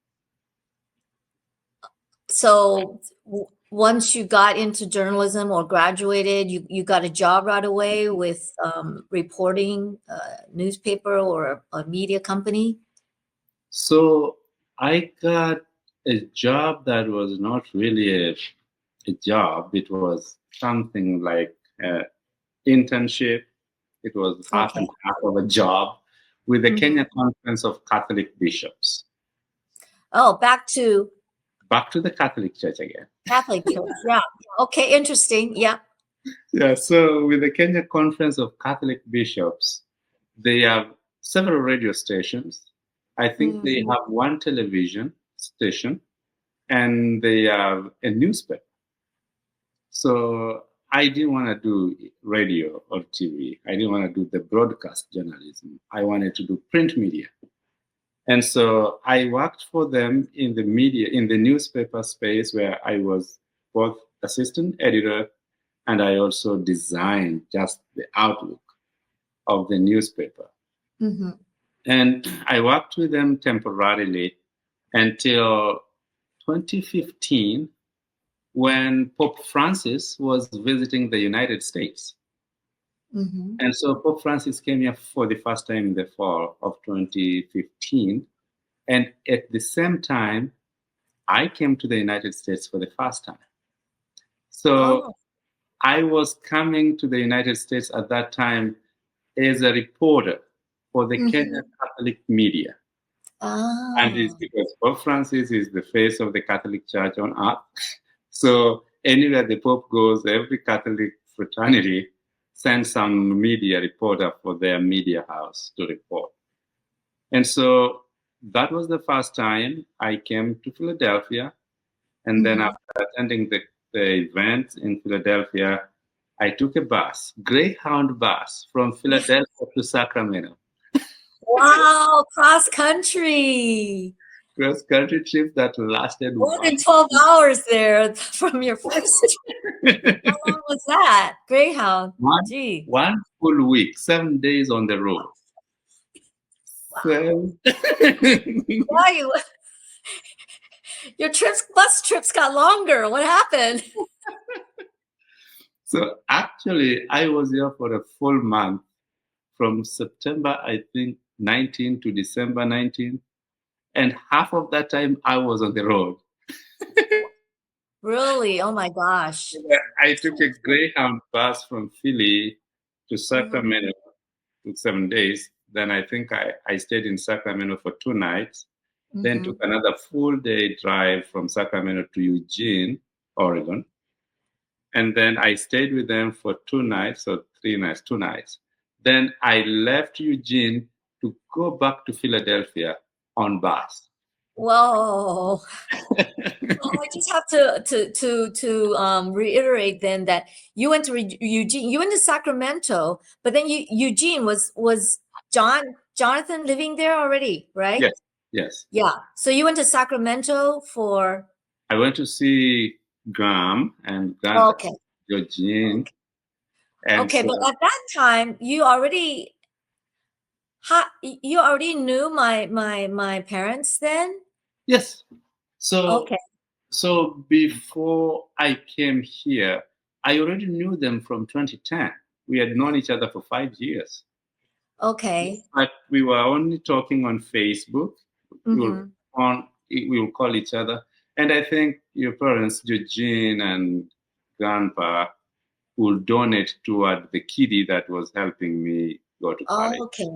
So once you got into journalism or graduated, you got a job right away with reporting newspaper or a media company?
So I got a job that was not really a job. It was something like an internship. It was half
Okay.
and half of a job with the
Mhm.
Kenya Conference of Catholic Bishops.
Oh, back to
Back to the Catholic Church again.
Catholic Church. Yeah. Okay, interesting. Yeah.
Yeah, so with the Kenya Conference of Catholic Bishops, they have several radio stations. I think they
Mm.
have one television station and they have a newspaper. So I didn't want to do radio or TV. I didn't want to do the broadcast journalism. I wanted to do print media. And so I worked for them in the media, in the newspaper space where I was both assistant editor and I also designed just the outlook of the newspaper.
Hmm.
And I worked with them temporarily until 2015 when Pope Francis was visiting the United States.
Hmm.
And so Pope Francis came here for the first time in the fall of 2015. And at the same time, I came to the United States for the first time. So
Oh.
I was coming to the United States at that time as a reporter for the
Hmm.
Kenya Catholic media. And it's
Ah.
because Pope Francis is the face of the Catholic Church on earth. So anywhere the Pope goes, every Catholic fraternity sends some media reporter for their media house to report. And so that was the first time I came to Philadelphia. And then
Hmm.
after attending the event in Philadelphia, I took a bus, Greyhound bus from Philadelphia to Sacramento.
Wow, cross country.
Cross country trip that lasted
More than 12 hours there from your first. How long was that? Greyhound.
one,
Gee.
one full week, 7 days on the road.
Wow.
So,
Why your bus trips got longer? What happened?
so actually, I was here for a full month from September, I think, 19 to December 19. And half of that time I was on the road.
Really? Oh my gosh.
I took a Greyhound bus from Philly to
Mhm.
Sacramento took 7 days. Then I think I stayed in Sacramento for 2 nights, then took
Mhm.
another full day drive from Sacramento to Eugene, Oregon. and then I stayed with them for 2 nights or 3 nights, 2 nights. Then I left Eugene to go back to Philadelphia on bus.
Whoa. Well, I just have to reiterate then that you went to Eugene, you went to Sacramento, but then Eugene was Jonathan living there already, right?
Yes, yes.
Yeah. So you went to Sacramento for.
I went to see Graham and
Okay.
Eugene.
Okay.
And
Okay,
so,
but at that time you already knew my parents then?
yes. So
Okay.
So before I came here, I already knew them from 2010. We had known each other for 5 years.
Okay.
But we were only talking on Facebook.
Mm-hmm.
We will call each other. And I think your parents, Eugene and Grandpa, will donate toward the kiddie that was helping me go to college.
Okay.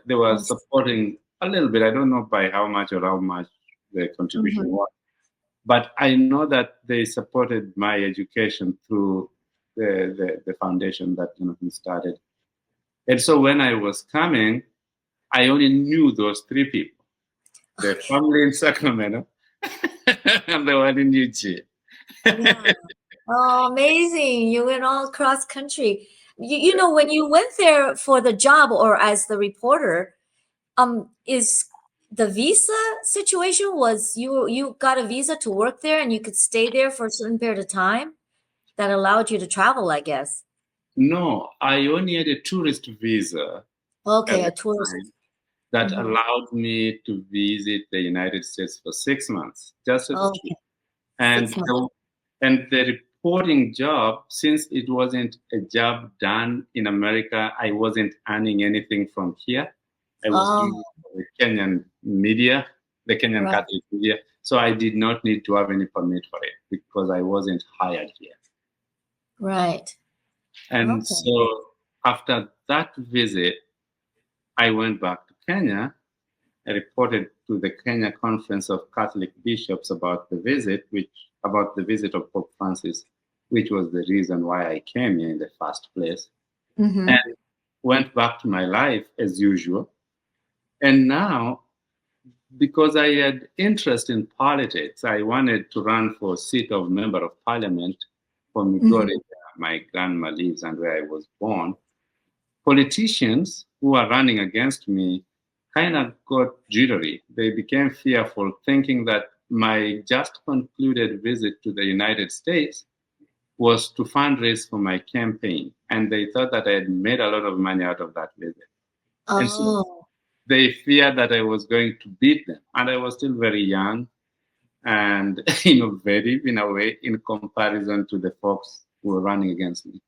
They were supporting a little bit. I don't know by how much or how much the contribution was. But I know that they supported my education through the foundation that Jonathan started. And so when I was coming, I only knew those three people. The family in Sacramento and the one in Eugene.
Yeah. Oh, amazing. You went all across country. You know, when you went there for the job or as the reporter, is the visa situation was you got a visa to work there and you could stay there for a certain period of time that allowed you to travel, I guess.
No, I only had a tourist visa.
Okay,
at
a
the
tourist.
time that allowed me to visit the United States for 6 months, just as a
Okay.
tourist. And the reporting job, since it wasn't a job done in America, I wasn't earning anything from here. I was doing it for the Kenyan media, the Kenyan
Right.
Catholic media. So I did not need to have any permit for it because I wasn't hired here.
Right.
And
Okay.
so after that visit, I went back to Kenya. I reported to the Kenya Conference of Catholic Bishops about the visit of Pope Francis, which was the reason why I came here in the first place, and went back to my life as usual. And now, because I had interest in politics, I wanted to run for a seat of member of parliament for Migori, where my grandma lives and where I was born. Politicians who are running against me kind of got jittery. They became fearful, thinking that my just concluded visit to the United States was to fundraise for my campaign. And they thought that I had made a lot of money out of that visit. And so they feared that I was going to beat them. And I was still very young and innovative in a way in comparison to the folks who were running against me.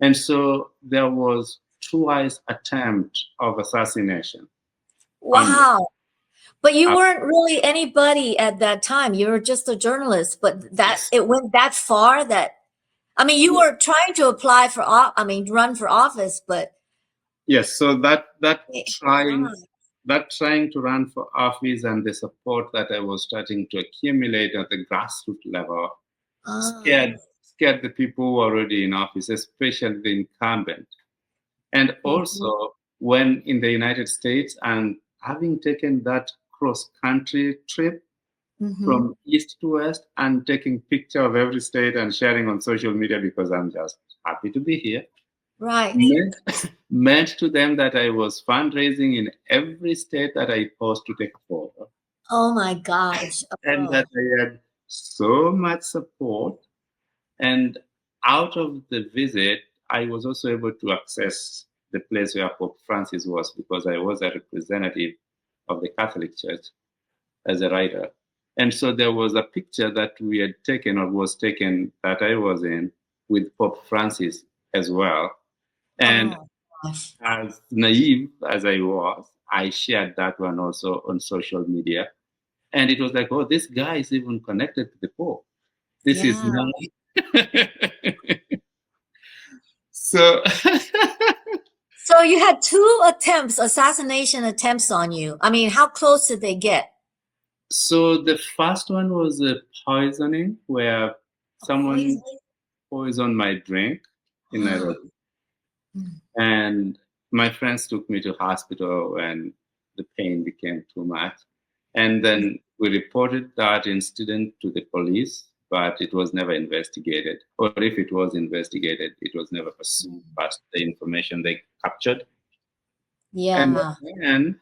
And so there was twice attempt of assassination.
Wow. But you weren't really anybody at that time. You were just a journalist, but it went that far that, I mean, you were trying to apply for, run for office, but.
Yes. So that trying to run for office and the support that I was starting to accumulate at the grassroots level scared the people who were already in office, especially the incumbent. And also when in the United States and having taken that cross-country trip from east to west and taking picture of every state and sharing on social media because I'm just happy to be here.
Right.
Meant to them that I was fundraising in every state that I paused to take a photo.
Oh my gosh.
And that I had so much support. And out of the visit, I was also able to access the place where Pope Francis was because I was a representative of the Catholic Church as a writer. And so there was a picture that we had taken or was taken that I was in with Pope Francis as well. And as naive as I was, I shared that one also on social media. And it was like, oh, this guy is even connected to the Pope. This is not. So
you had two assassination attempts on you. I mean, how close did they get?
So the first one was a poisoning where someone poisoned my drink in Nairobi. And my friends took me to hospital when the pain became too much. And then we reported that incident to the police, but it was never investigated. Or if it was investigated, it was never pursued past the information they captured. And
Yeah.
then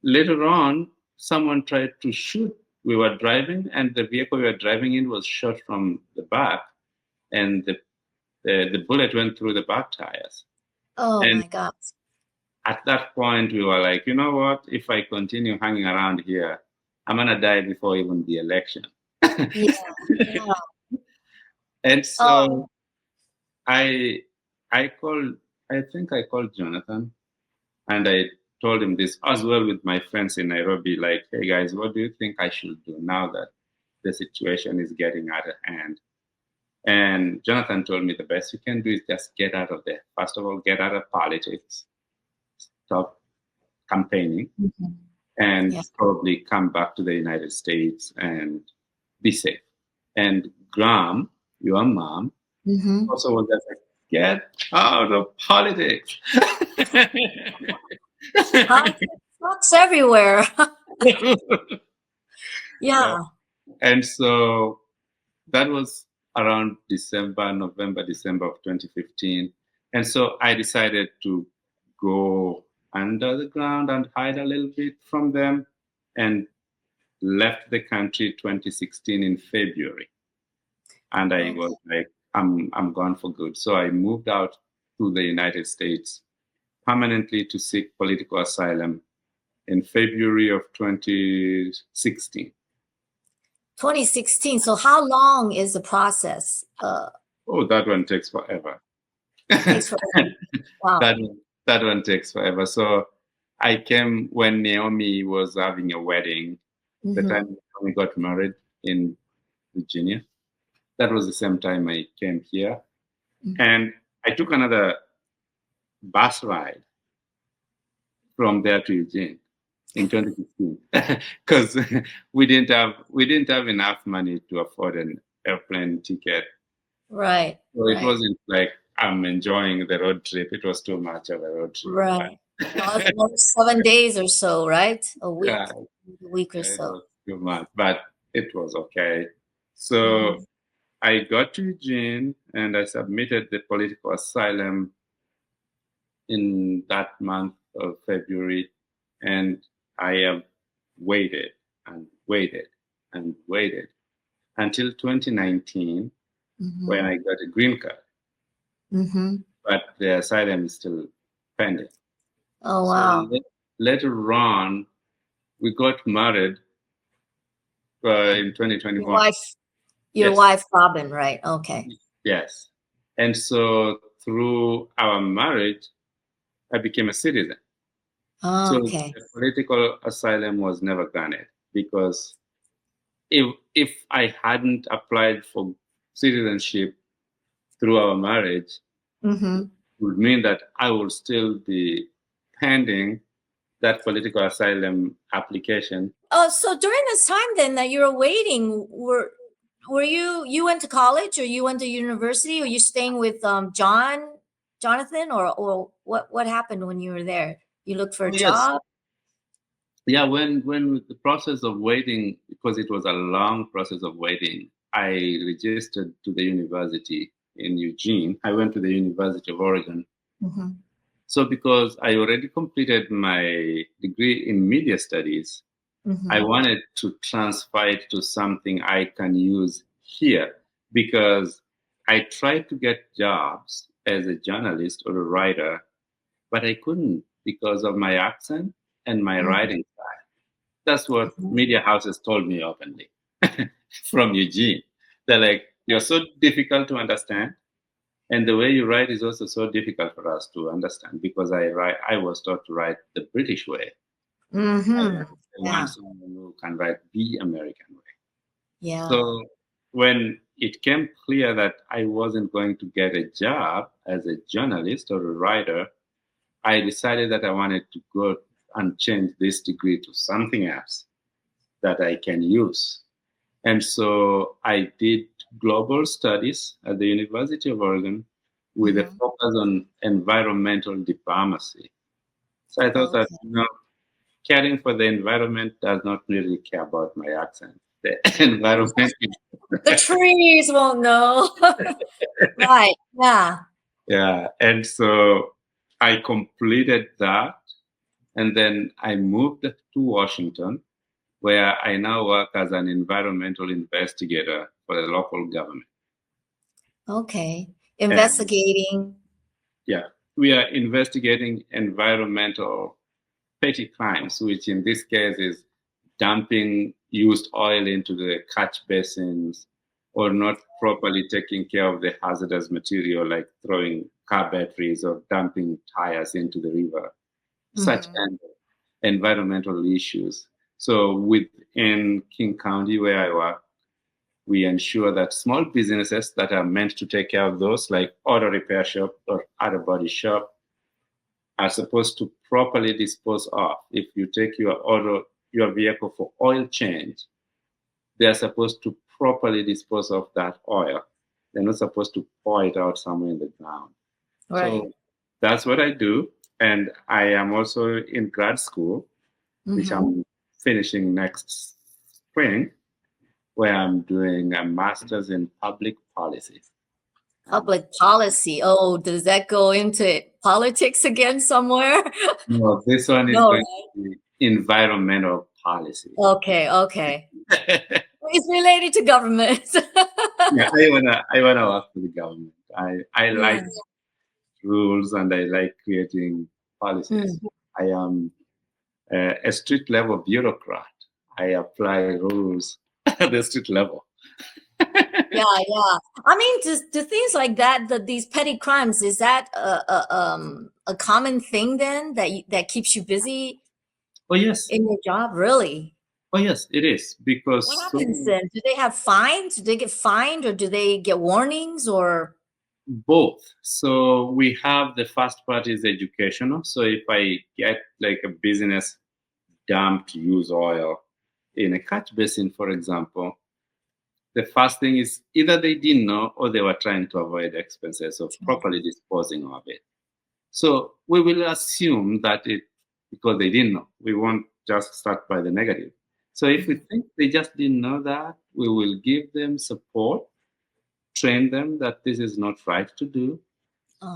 later on, someone tried to shoot. We were driving, and the vehicle we were driving in was shot from the back, and the bullet went through the back tires.
Oh
And
my God.
at that point, we were like, you know what? If I continue hanging around here, I'm gonna die before even the election.
Yeah. Yeah.
And
Oh,
so I called. I think I called Jonathan, and I told him this as well with my friends in Nairobi. Like, hey guys, what do you think I should do now that the situation is getting out of hand? And Jonathan told me the best you can do is just get out of there. First of all, get out of politics, stop campaigning, and
yeah.
probably come back to the United States and be safe. And Graham, your mom, also was just like, get out of politics.
Politics sucks everywhere. Yeah.
And so that was around November, December of 2015. And so I decided to go under the ground and hide a little bit from them, and left the country 2016 in February. And I was like, I'm gone for good. So I moved out to the United States permanently to seek political asylum in February of 2016.
2016. So how long is the process?
Oh, that one takes forever.
Takes forever. Wow.
That one takes forever. So I came when Naomi was having a wedding. The time we got married in Virginia. That was the same time I came here. And I took another bus ride from there to Eugene in 2015 because we didn't have enough money to afford an airplane ticket.
Right.
So it wasn't like I'm enjoying the road trip. It was too much of a road trip.
Right. Another 7 days or so, right? A week.
Yeah,
A week or so.
It was too much, but it was okay. So I got to Eugene and I submitted the political asylum in that month of February, and I have waited and waited and waited until 2019 when I got a green card. But the asylum is still pending.
Oh, wow.
So later on, we got married in 2021.
Your wife, Robin, right? Okay.
Yes. And so through our marriage, I became a citizen.
Oh, okay.
So the political asylum was never granted because if I hadn't applied for citizenship through our marriage, it would mean that I would still be pending that political asylum application.
Oh, so during this time then that you were waiting, were you went to college or you went to university, or you staying with Jonathan, or what happened when you were there? You looked for a job?
Yeah, when the process of waiting, because it was a long process of waiting, I registered to the university in Eugene. I went to the University of Oregon. So because I already completed my degree in media studies, I wanted to transfer it to something I can use here, because I tried to get jobs as a journalist or a writer, but I couldn't because of my accent and my writing style. That's what media houses told me openly from Eugene. They're like, you're so difficult to understand, and the way you write is also so difficult for us to understand, because I was taught to write the British way. I want someone who can write the American way.
Yeah.
So when it came clear that I wasn't going to get a job as a journalist or a writer, I decided that I wanted to go and change this degree to something else that I can use. And so I did global studies at the University of Oregon with a focus on environmental diplomacy. So I thought that, caring for the environment does not really care about my accent. The environment.
The trees won't know. Right. Yeah.
Yeah. And so I completed that. And then I moved to Washington, where I now work as an environmental investigator for the local government.
Okay. Investigating.
Yeah. We are investigating environmental petty crimes, which in this case is dumping used oil into the catch basins or not properly taking care of the hazardous material like throwing car batteries or dumping tires into the river, such kind of environmental issues. So within King County where I work, we ensure that small businesses that are meant to take care of those, like auto repair shop or auto body shop, are supposed to properly dispose of. If you take your vehicle for oil change, they are supposed to properly dispose of that oil. They're not supposed to pour it out somewhere in the ground.
Right.
So that's what I do. And I am also in grad school, which I'm finishing next spring, where I'm doing a master's in public policy.
Public policy. Oh, does that go into politics again somewhere?
No, this one is going to be environmental policy.
Okay. It's related to government.
Yeah, I wanna work for the government. I like rules and I like creating policies. I am a street level bureaucrat. I apply rules at the street level.
Yeah. I mean, do things like that, these petty crimes, is that a common thing then that keeps you busy?
Oh yes.
In your job, really?
Oh yes, it is, because
what happens then? Do they have fines? Do they get fined, or do they get warnings, or
both? So we have the first part is educational. So if I get like a business dumped used oil in a catch basin, for example, the first thing is either they didn't know or they were trying to avoid expenses of properly disposing of it. So we will assume that because they didn't know. We won't just start by the negative. So if we think they just didn't know that, we will give them support, train them that this is not right to do,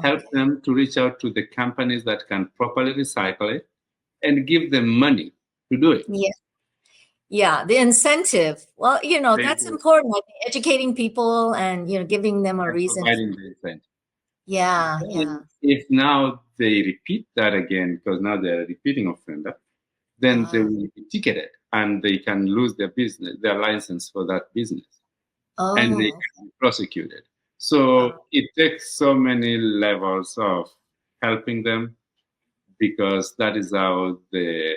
help them to reach out to the companies that can properly recycle it, and give them money to do it.
Yeah, the incentive. Well, that's important. Like educating people and giving them a reason.
Providing the incentive.
Yeah.
If now they repeat that again, because now they're a repeating offender, then they will be ticketed and they can lose their business, their license for that business, and they can be prosecuted. So it takes so many levels of helping them, because that is how the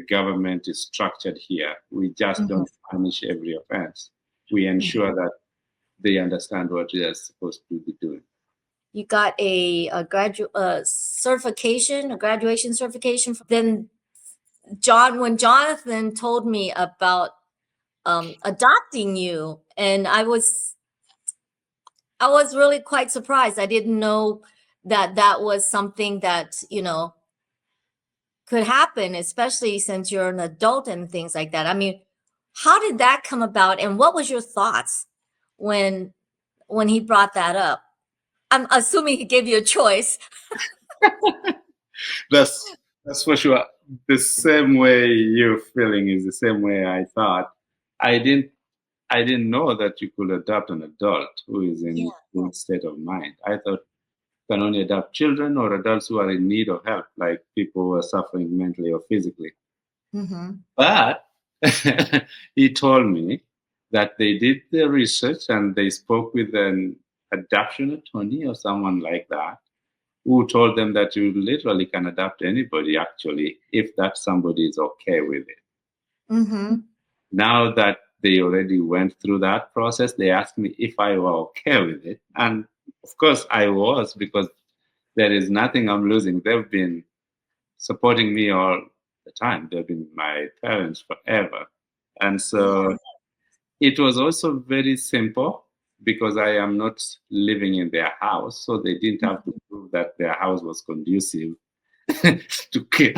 government is structured here. We just don't punish every offense. We ensure that they understand what they are supposed to be doing.
You got a certification, a graduation certification. Then when Jonathan told me about adopting you, and I was really quite surprised. I didn't know that was something that could happen, especially since you're an adult and things like that. I mean, how did that come about, and what was your thoughts when he brought that up? I'm assuming he gave you a choice.
That's for sure. The same way you're feeling is the same way I thought. I didn't know that you could adopt an adult who is in good state of mind. I thought you can only adopt children or adults who are in need of help, like people who are suffering mentally or physically. But he told me that they did the research and they spoke with an adoption attorney or someone like that, who told them that you literally can adopt anybody, actually, if that somebody is okay with it. Now that they already went through that process, they asked me if I were okay with it. And of course I was, because there is nothing I'm losing. They've been supporting me all the time. They've been my parents forever. And so it was also very simple. because I am not living in their house, so they didn't have to prove that their house was conducive to care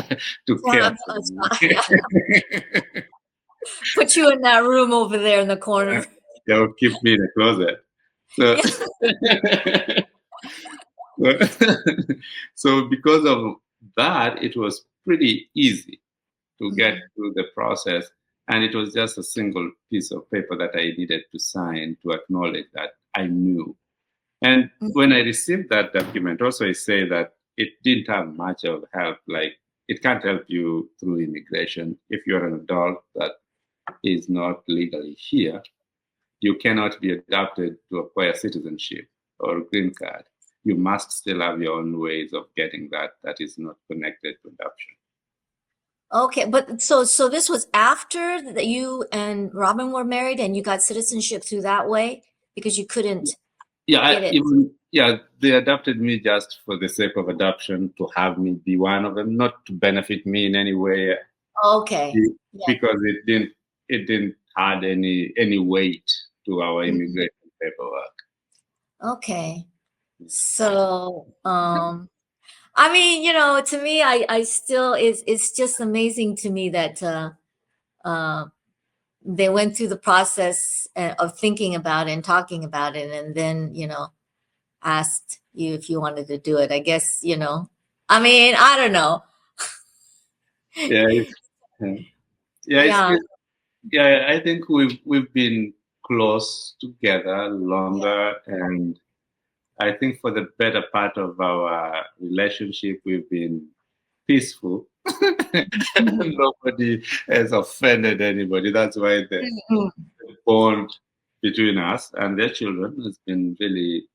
Yeah,
for me.
yeah. Put you in that room over there in the corner.
They would keep me in the closet. So, so because of that, it was pretty easy to get through the process. And it was just a single piece of paper that I needed to sign to acknowledge that I knew. And when I received that document, also I say that it didn't have much of help. Like, it can't help you through immigration. If you're an adult that is not legally here, you cannot be adopted to acquire citizenship or green card. You must still have your own ways of getting that is not connected to adoption.
Okay, but so this was after that you and Robin were married and you got citizenship through that way because you couldn't get it.
They adopted me just for the sake of adoption, to have me be one of them, not to benefit me in any way.
Okay.
Because it didn't add any weight to our immigration paperwork.
Okay. So, I mean, to me, I still, it's just amazing to me that they went through the process of thinking about it and talking about it, and then, asked you if you wanted to do it. I guess, I mean, I don't know.
I think we've been close together longer, and I think for the better part of our relationship, we've been peaceful. Nobody has offended anybody. That's why the bond between us and their children has been really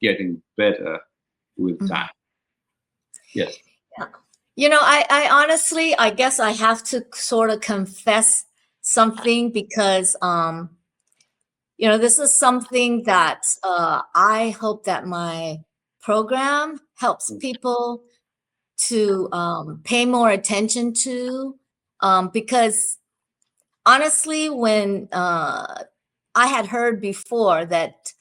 getting better with time. Yes.
I honestly, I guess I have to sort of confess something because, this is something that I hope that my program helps people to pay more attention to, because honestly, when I had heard before that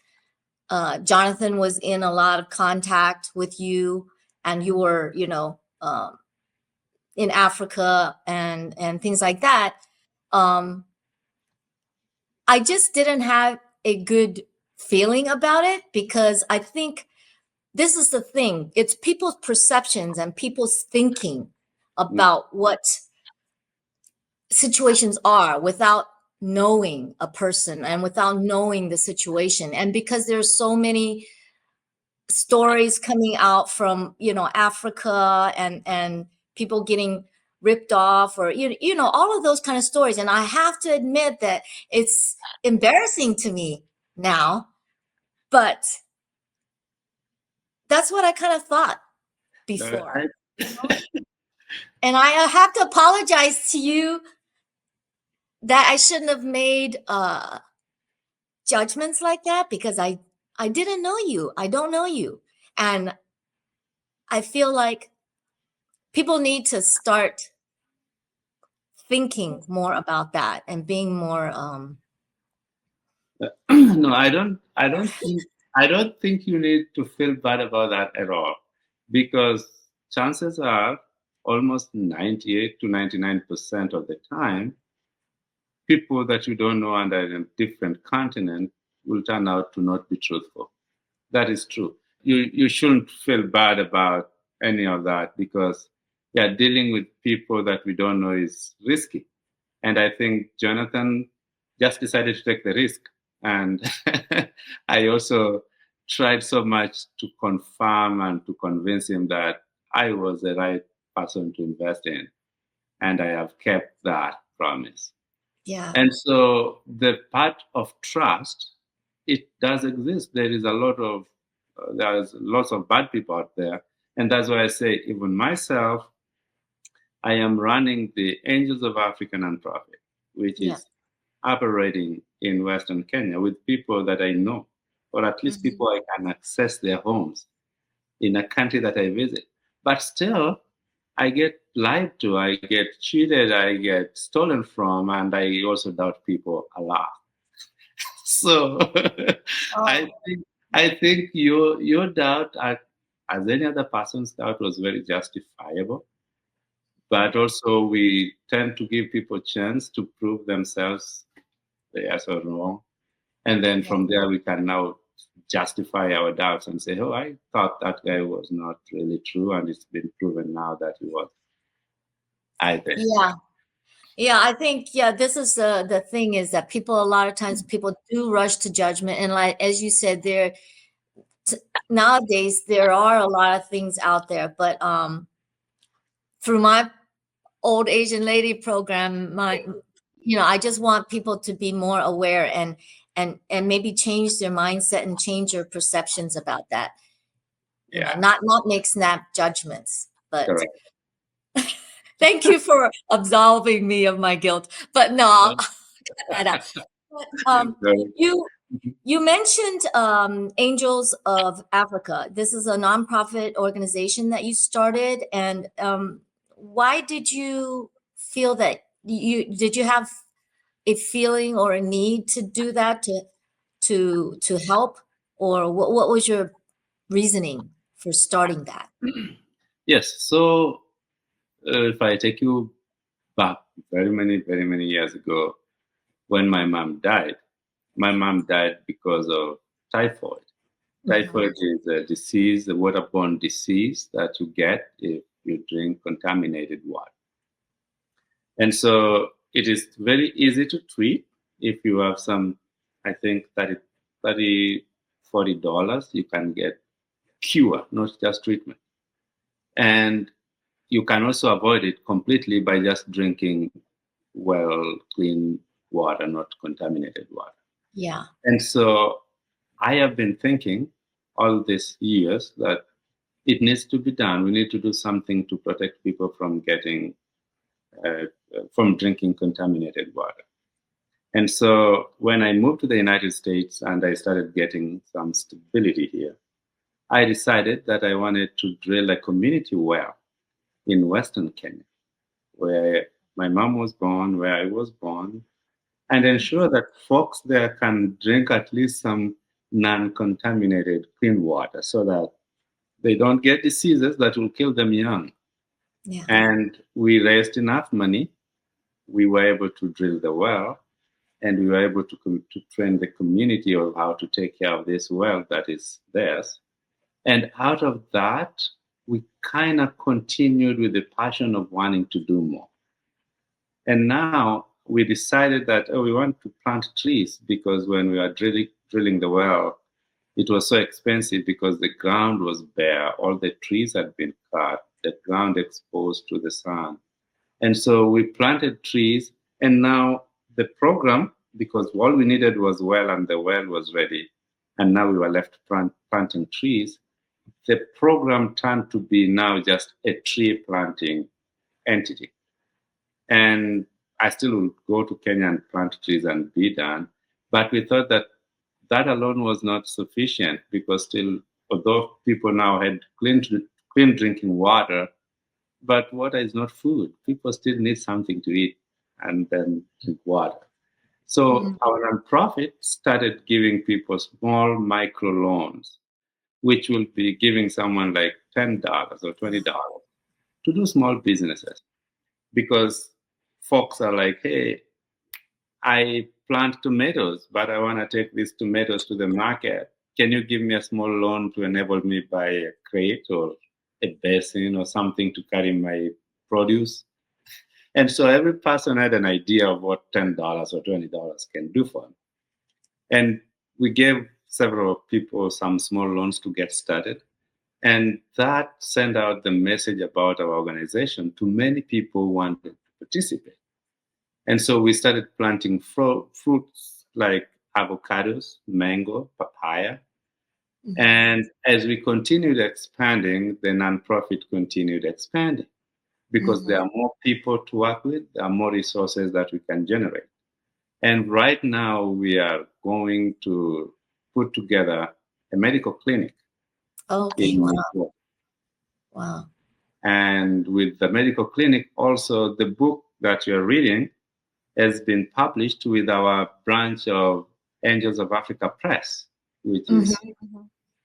Jonathan was in a lot of contact with you and you were, in Africa and things like that, I just didn't have a good feeling about it because I think this is the thing. It's people's perceptions and people's thinking about what situations are without knowing a person and without knowing the situation. And because there's so many stories coming out from, Africa and people getting ripped off or, all of those kind of stories. And I have to admit that it's embarrassing to me now, but that's what I kind of thought before. And I have to apologize to you that I shouldn't have made judgments like that because I didn't know you. I don't know you. And I feel like people need to start thinking more about that and being more
No, I don't think you need to feel bad about that at all, because chances are almost 98 to 99% of the time, people that you don't know and are in a different continent will turn out to not be truthful. That is true. You shouldn't feel bad about any of that, because dealing with people that we don't know is risky. And I think Jonathan just decided to take the risk. And I also tried so much to confirm and to convince him that I was the right person to invest in. And I have kept that promise.
Yeah.
And so the part of trust, it does exist. There's lots of bad people out there. And that's why I say, even myself, I am running the Angels of Africa nonprofit, which is operating in Western Kenya with people that I know, or at least people I can access their homes in a country that I visit. But still, I get lied to, I get cheated, I get stolen from, and I also doubt people a lot. So I think your doubt, as any other person's doubt, was very justifiable. But also, we tend to give people a chance to prove themselves yes or wrong, and then from there we can now justify our doubts and say, "Oh, I thought that guy was not really true, and it's been proven now that he was." I think.
Yeah, I think this is the thing is that people a lot of times people do rush to judgment, and like as you said, nowadays there are a lot of things out there, but through my old Asian lady program, I just want people to be more aware and maybe change their mindset and change their perceptions about that. Not make snap judgments, but
Correct.
thank you for absolving me of my guilt. But no, you mentioned Angels of Africa. This is a nonprofit organization that you started, and why did you feel that did you have a feeling or a need to do that to help, or what was your reasoning for starting that?
Yes. So if I take you back very many years ago, when my mom died because of typhoid. Typhoid is a disease, a waterborne disease that you get if you drink contaminated water. And so it is very easy to treat if you have some, I think, $40, you can get cure, not just treatment. And you can also avoid it completely by just drinking clean water, not contaminated water.
Yeah.
And so I have been thinking all these years that it needs to be done. We need to do something to protect people from getting, from drinking contaminated water. And so when I moved to the United States and I started getting some stability here, I decided that I wanted to drill a community well in Western Kenya, where my mom was born, where I was born, and ensure that folks there can drink at least some non-contaminated clean water so that they don't get diseases that will kill them young.
Yeah.
And we raised enough money. We were able to drill the well, and we were able to train the community of how to take care of this well that is theirs. And out of that, we kind of continued with the passion of wanting to do more. And now we decided that we want to plant trees, because when we were drilling the well, it was so expensive because the ground was bare. All the trees had been cut, the ground exposed to the sun. And so we planted trees, and now the program, because all we needed was well and the well was ready, and now we were left planting trees, the program turned to be now just a tree planting entity. And I still will go to Kenya and plant trees and be done. But we thought that that alone was not sufficient, because still, although people now had clean drinking water, but water is not food. People still need something to eat and then drink water. So our nonprofit started giving people small micro loans, which will be giving someone like $10 or $20 to do small businesses. Because folks are like, hey, I plant tomatoes, but I want to take these tomatoes to the market. Can you give me a small loan to enable me buy a crate or a basin or something to carry my produce? And so every person had an idea of what $10 or $20 can do for them. And we gave several people some small loans to get started. And that sent out the message about our organization to many people who wanted to participate. And so we started planting fruits like avocados, mango, papaya. And as we continued expanding, the nonprofit continued expanding, because there are more people to work with, there are more resources that we can generate. And right now we are going to put together a medical clinic.
Okay, wow. Wow.
And with the medical clinic, also the book that you're reading has been published with our branch of Angels of Africa Press, which is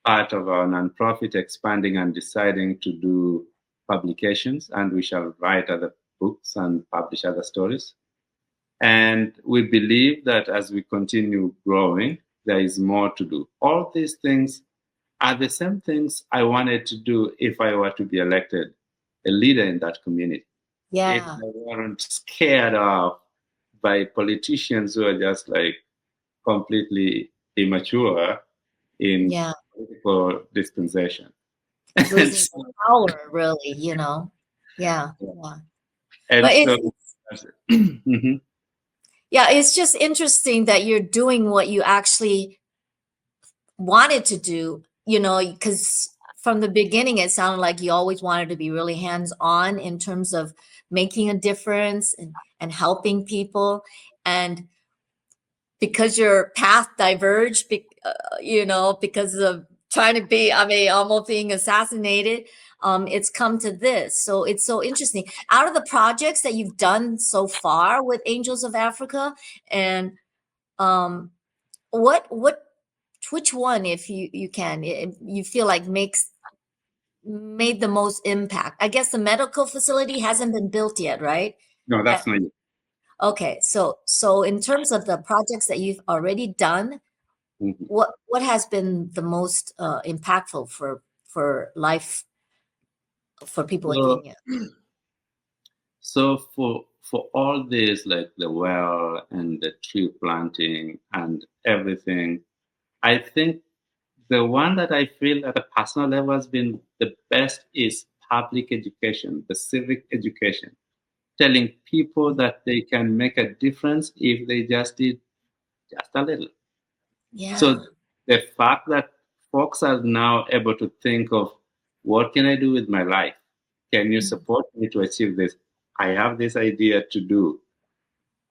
part of our nonprofit expanding and deciding to do publications, and we shall write other books and publish other stories. And we believe that as we continue growing, there is more to do. All these things are the same things I wanted to do if I were to be elected a leader in that community.
Yeah.
If I weren't scared of by politicians who are just like completely immature in political dispensation.
Losing power, really, you know. Yeah.
And
but
so,
yeah, it's just interesting that you're doing what you actually wanted to do, you know, because from the beginning, it sounded like you always wanted to be really hands-on in terms of making a difference and helping people. And because your path diverged, you know, because of trying to be, I mean, almost being assassinated, it's come to this. So it's so interesting. Out of the projects that you've done so far with Angels of Africa, and which one, if you can, you feel like made the most impact? I guess the medical facility hasn't been built yet, right?
No, that's not yet.
Okay, so in terms of the projects that you've already done, what has been the most impactful for life for people in Kenya?
So for all this, like the well and the tree planting and everything, I think the one that I feel at a personal level has been the best is public education, the civic education, telling people that they can make a difference if they just did just a little.
Yeah.
So the fact that folks are now able to think of, what can I do with my life? Can you support me to achieve this? I have this idea to do.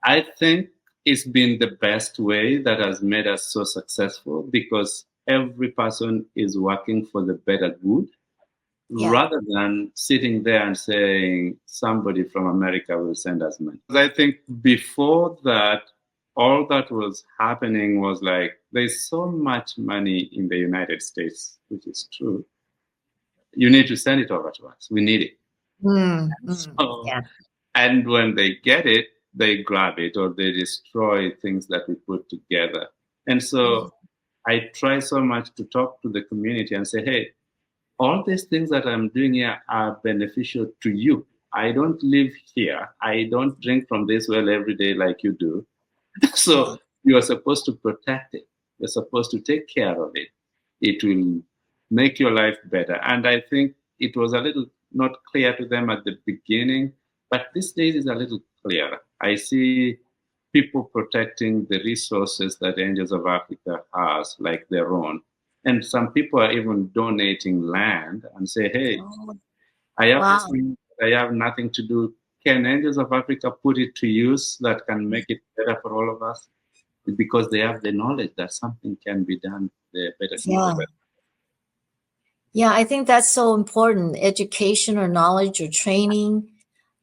I think it's been the best way that has made us so successful, because every person is working for the better good, rather than sitting there and saying somebody from America will send us money. I think before that, all that was happening was like, there's so much money in the United States, which is true. You need to send it over to us. We need it. And when they get it, they grab it or they destroy things that we put together. And so I try so much to talk to the community and say, hey, all these things that I'm doing here are beneficial to you. I don't live here. I don't drink from this well every day like you do. So you are supposed to protect it. You're supposed to take care of it. It will make your life better. And I think it was a little not clear to them at the beginning, but these days is a little clearer. I see people protecting the resources that Angels of Africa has, like their own. And some people are even donating land and say, hey, I have this thing, I have nothing to do. Can Angels of Africa put it to use that can make it better for all of us? Because they have the knowledge that something can be done better.
Yeah, I think that's so important. Education or knowledge or training,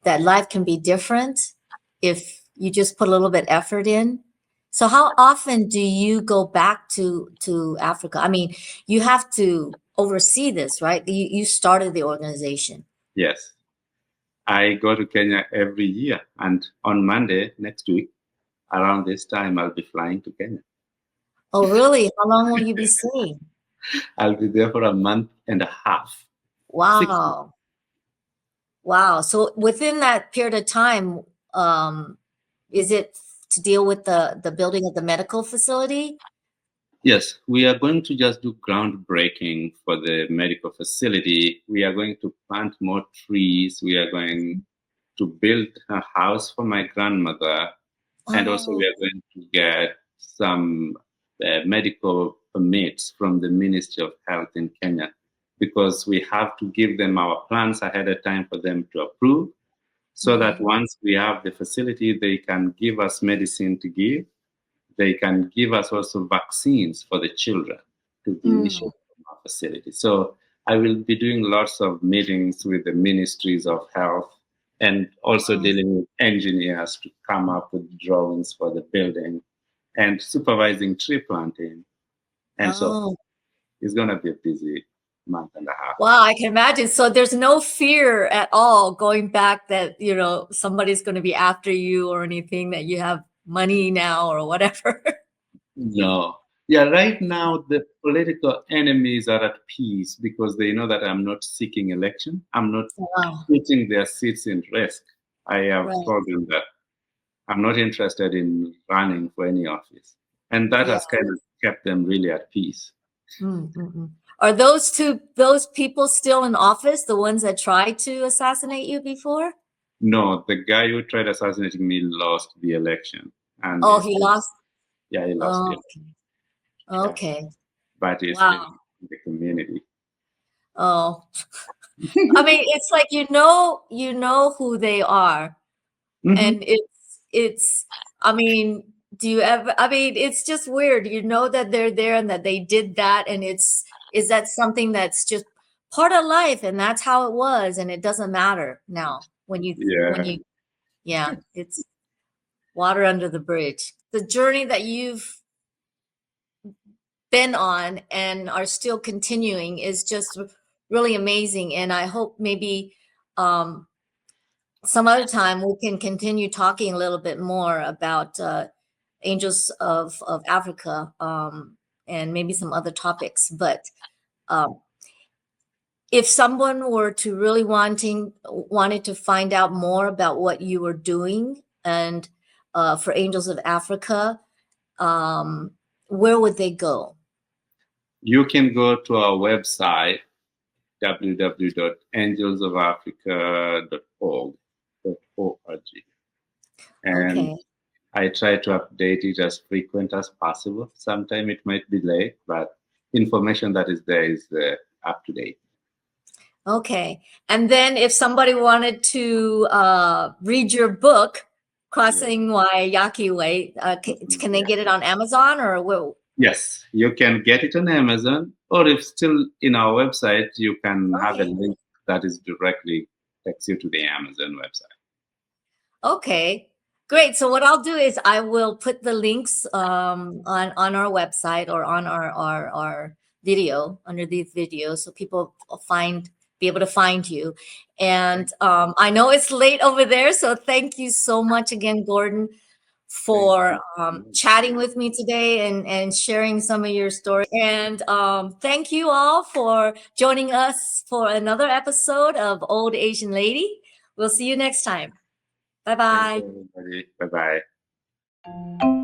that life can be different if you just put a little bit effort in. So how often do you go back to Africa? I mean, you have to oversee this, right? You started the organization.
Yes. I go to Kenya every year. And on Monday, next week, around this time, I'll be flying to Kenya.
Oh, really? How long will you be staying?
I'll be there for a month and a half.
Wow. Wow. So within that period of time, is it to deal with the building of the medical facility?
Yes, we are going to just do groundbreaking for the medical facility. We are going to plant more trees. We are going to build a house for my grandmother. And also we are going to get some medical permits from the Ministry of Health in Kenya, because we have to give them our plans ahead of time for them to approve, so that once we have the facility, they can give us medicine to give. They can give us also vaccines for the children to be initiated from our facility. So I will be doing lots of meetings with the ministries of health, and also dealing with engineers to come up with drawings for the building. and supervising tree planting. And so
Oh,
it's going to be a busy month and a half.
wow, I can imagine. So there's no fear at all going back that, you know, somebody's going to be after you or anything, that you have money now or whatever.
No. Yeah, right now the political enemies are at peace because they know that I'm not seeking election. I'm not
Wow.
putting their seats in risk. I have
Right.
told them that I'm not interested in running for any office. And that
Yeah.
has kind of kept them really at peace.
Are those people still in office, the ones that tried to assassinate you before?
No, the guy who tried assassinating me lost the election. And
Oh, he lost.
Yeah, he lost
Oh,
the election.
okay.
But he's
Wow.
still in the community.
Oh, I mean, it's like, you know who they are. And it's, I mean, do you ever, I mean, it's just weird. You know that they're there and that they did that. And is that something that's just part of life and that's how it was. And it doesn't matter now yeah, it's water under the bridge. The journey that you've been on and are still continuing is just really amazing. And I hope maybe, some other time we can continue talking a little bit more about Angels of Africa, and maybe some other topics. But if someone were to really wanted to find out more about what you were doing and for Angels of Africa, where would they go?
You can go to our website, www.angelsofafrica.org. And
Okay.
I try to update it as frequent as possible. Sometimes it might be late, but information that is there is up to date.
Okay. And then if somebody wanted to read your book, Crossing Waiyaki Way, can they get it on Amazon or will?
Yes, you can get it on Amazon, or if still in our website, you can have a
Okay.
link that is directly takes you to the Amazon website.
Okay, great. So what I'll do is I will put the links on our website or on our video under these videos so people be able to find you. And I know it's late over there, so thank you so much again, Gordon, for chatting with me today and sharing some of your story. And thank you all for joining us for another episode of Old Asian Lady. We'll see you next time. Bye-bye.
Bye bye.